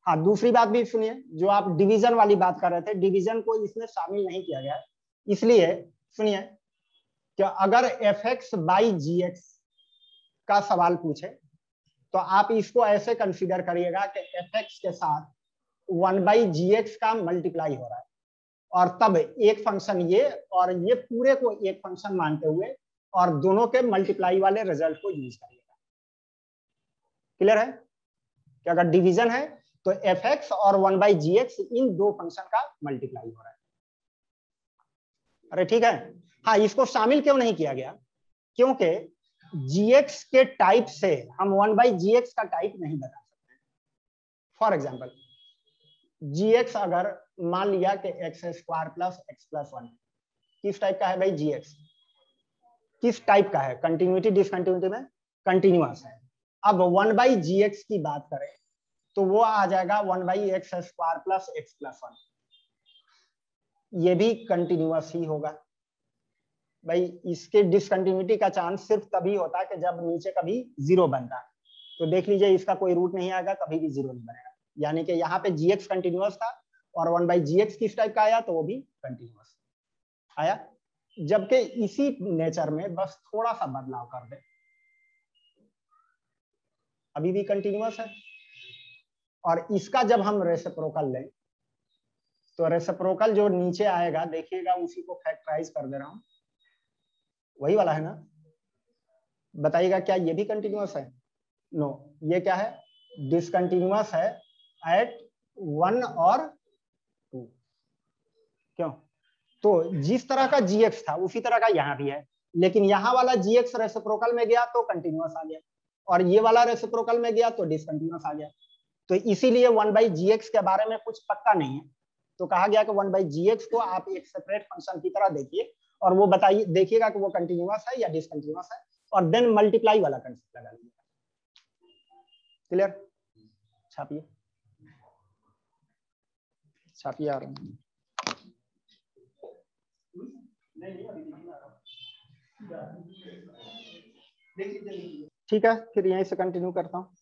हाँ, दूसरी बात भी सुनिए, जो आप डिवीजन वाली बात कर रहे थे, डिवीजन को इसमें शामिल नहीं किया गया, इसलिए सुनिए कि अगर fx बाई gx का सवाल पूछे तो आप इसको ऐसे कंसीडर करिएगा कि fx के साथ 1/gx का मल्टीप्लाई हो रहा है, और तब एक फंक्शन ये और ये पूरे को एक फंक्शन मानते हुए और दोनों के मल्टीप्लाई वाले रिजल्ट को यूज करिएगा। क्लियर है कि अगर डिवीजन है तो fx और 1/gx इन दो फंक्शन का मल्टीप्लाई हो रहा है। अरे ठीक है, हाँ इसको शामिल क्यों नहीं किया गया, क्योंकि gx के टाइप से हम 1/gx का टाइप नहीं बता सकते। फॉर एग्जाम्पल gx अगर मान लिया कि x² + x + 1 किस टाइप का है भाई, gx किस टाइप का है, कंटिन्यूटी डिसकंटिन्यूटी में कंटिन्यूअस है। अब 1/gx की बात करें तो वो आ जाएगा 1/x² + x + 1, ये भी कंटिन्यूअस ही होगा भाई। इसके डिसकंटिन्यूटी का चांस सिर्फ तभी होता है कि जब नीचे कभी 0 बनता है। तो देख लीजिए इसका कोई रूट नहीं आएगा, कभी भी 0 नहीं बनेगा, यानी कि यहाँ पे gx कंटिन्यूअस था और 1/gx किस टाइप का आया तो वो भी कंटिन्यूअस आया। जबकि इसी नेचर में बस थोड़ा सा बदलाव कर दे, अभी भी कंटिन्यूअस है। और इसका जब हम रेसिप्रोकल लें तो रेसिप्रोकल जो नीचे आएगा देखिएगा, उसी को फैक्टराइज कर दे रहा हूं, वही वाला है ना, बताइएगा क्या ये भी कंटिन्यूअस है? नो, ये क्या है, डिसकंटिन्यूअस है एट 1 और 2। क्यों? तो जिस तरह का gx था उसी तरह का यहाँ भी है, लेकिन यहाँ वाला gx रेसिप्रोकल में गया तो कंटिन्यूअस आ गया और ये वाला रेसिप्रोकल में गया तो डिसकंटिन्यूअस आ गया। तो इसीलिए 1/gx के बारे में कुछ पक्का नहीं है, तो कहा गया कि 1/gx को आप एक सेपरेट फंक्शन की तरह देखिए और वो बताइए, देखिएगा कि वो कंटिन्यूअस है या डिसकंटिन्यूअस है, और देन मल्टीप्लाई वाला कंसेप्ट लगा लीजिएगा। क्लियर? छापिए छापिए, आ रहा हूँ। ठीक है, फिर यहीं से कंटिन्यू करता हूँ।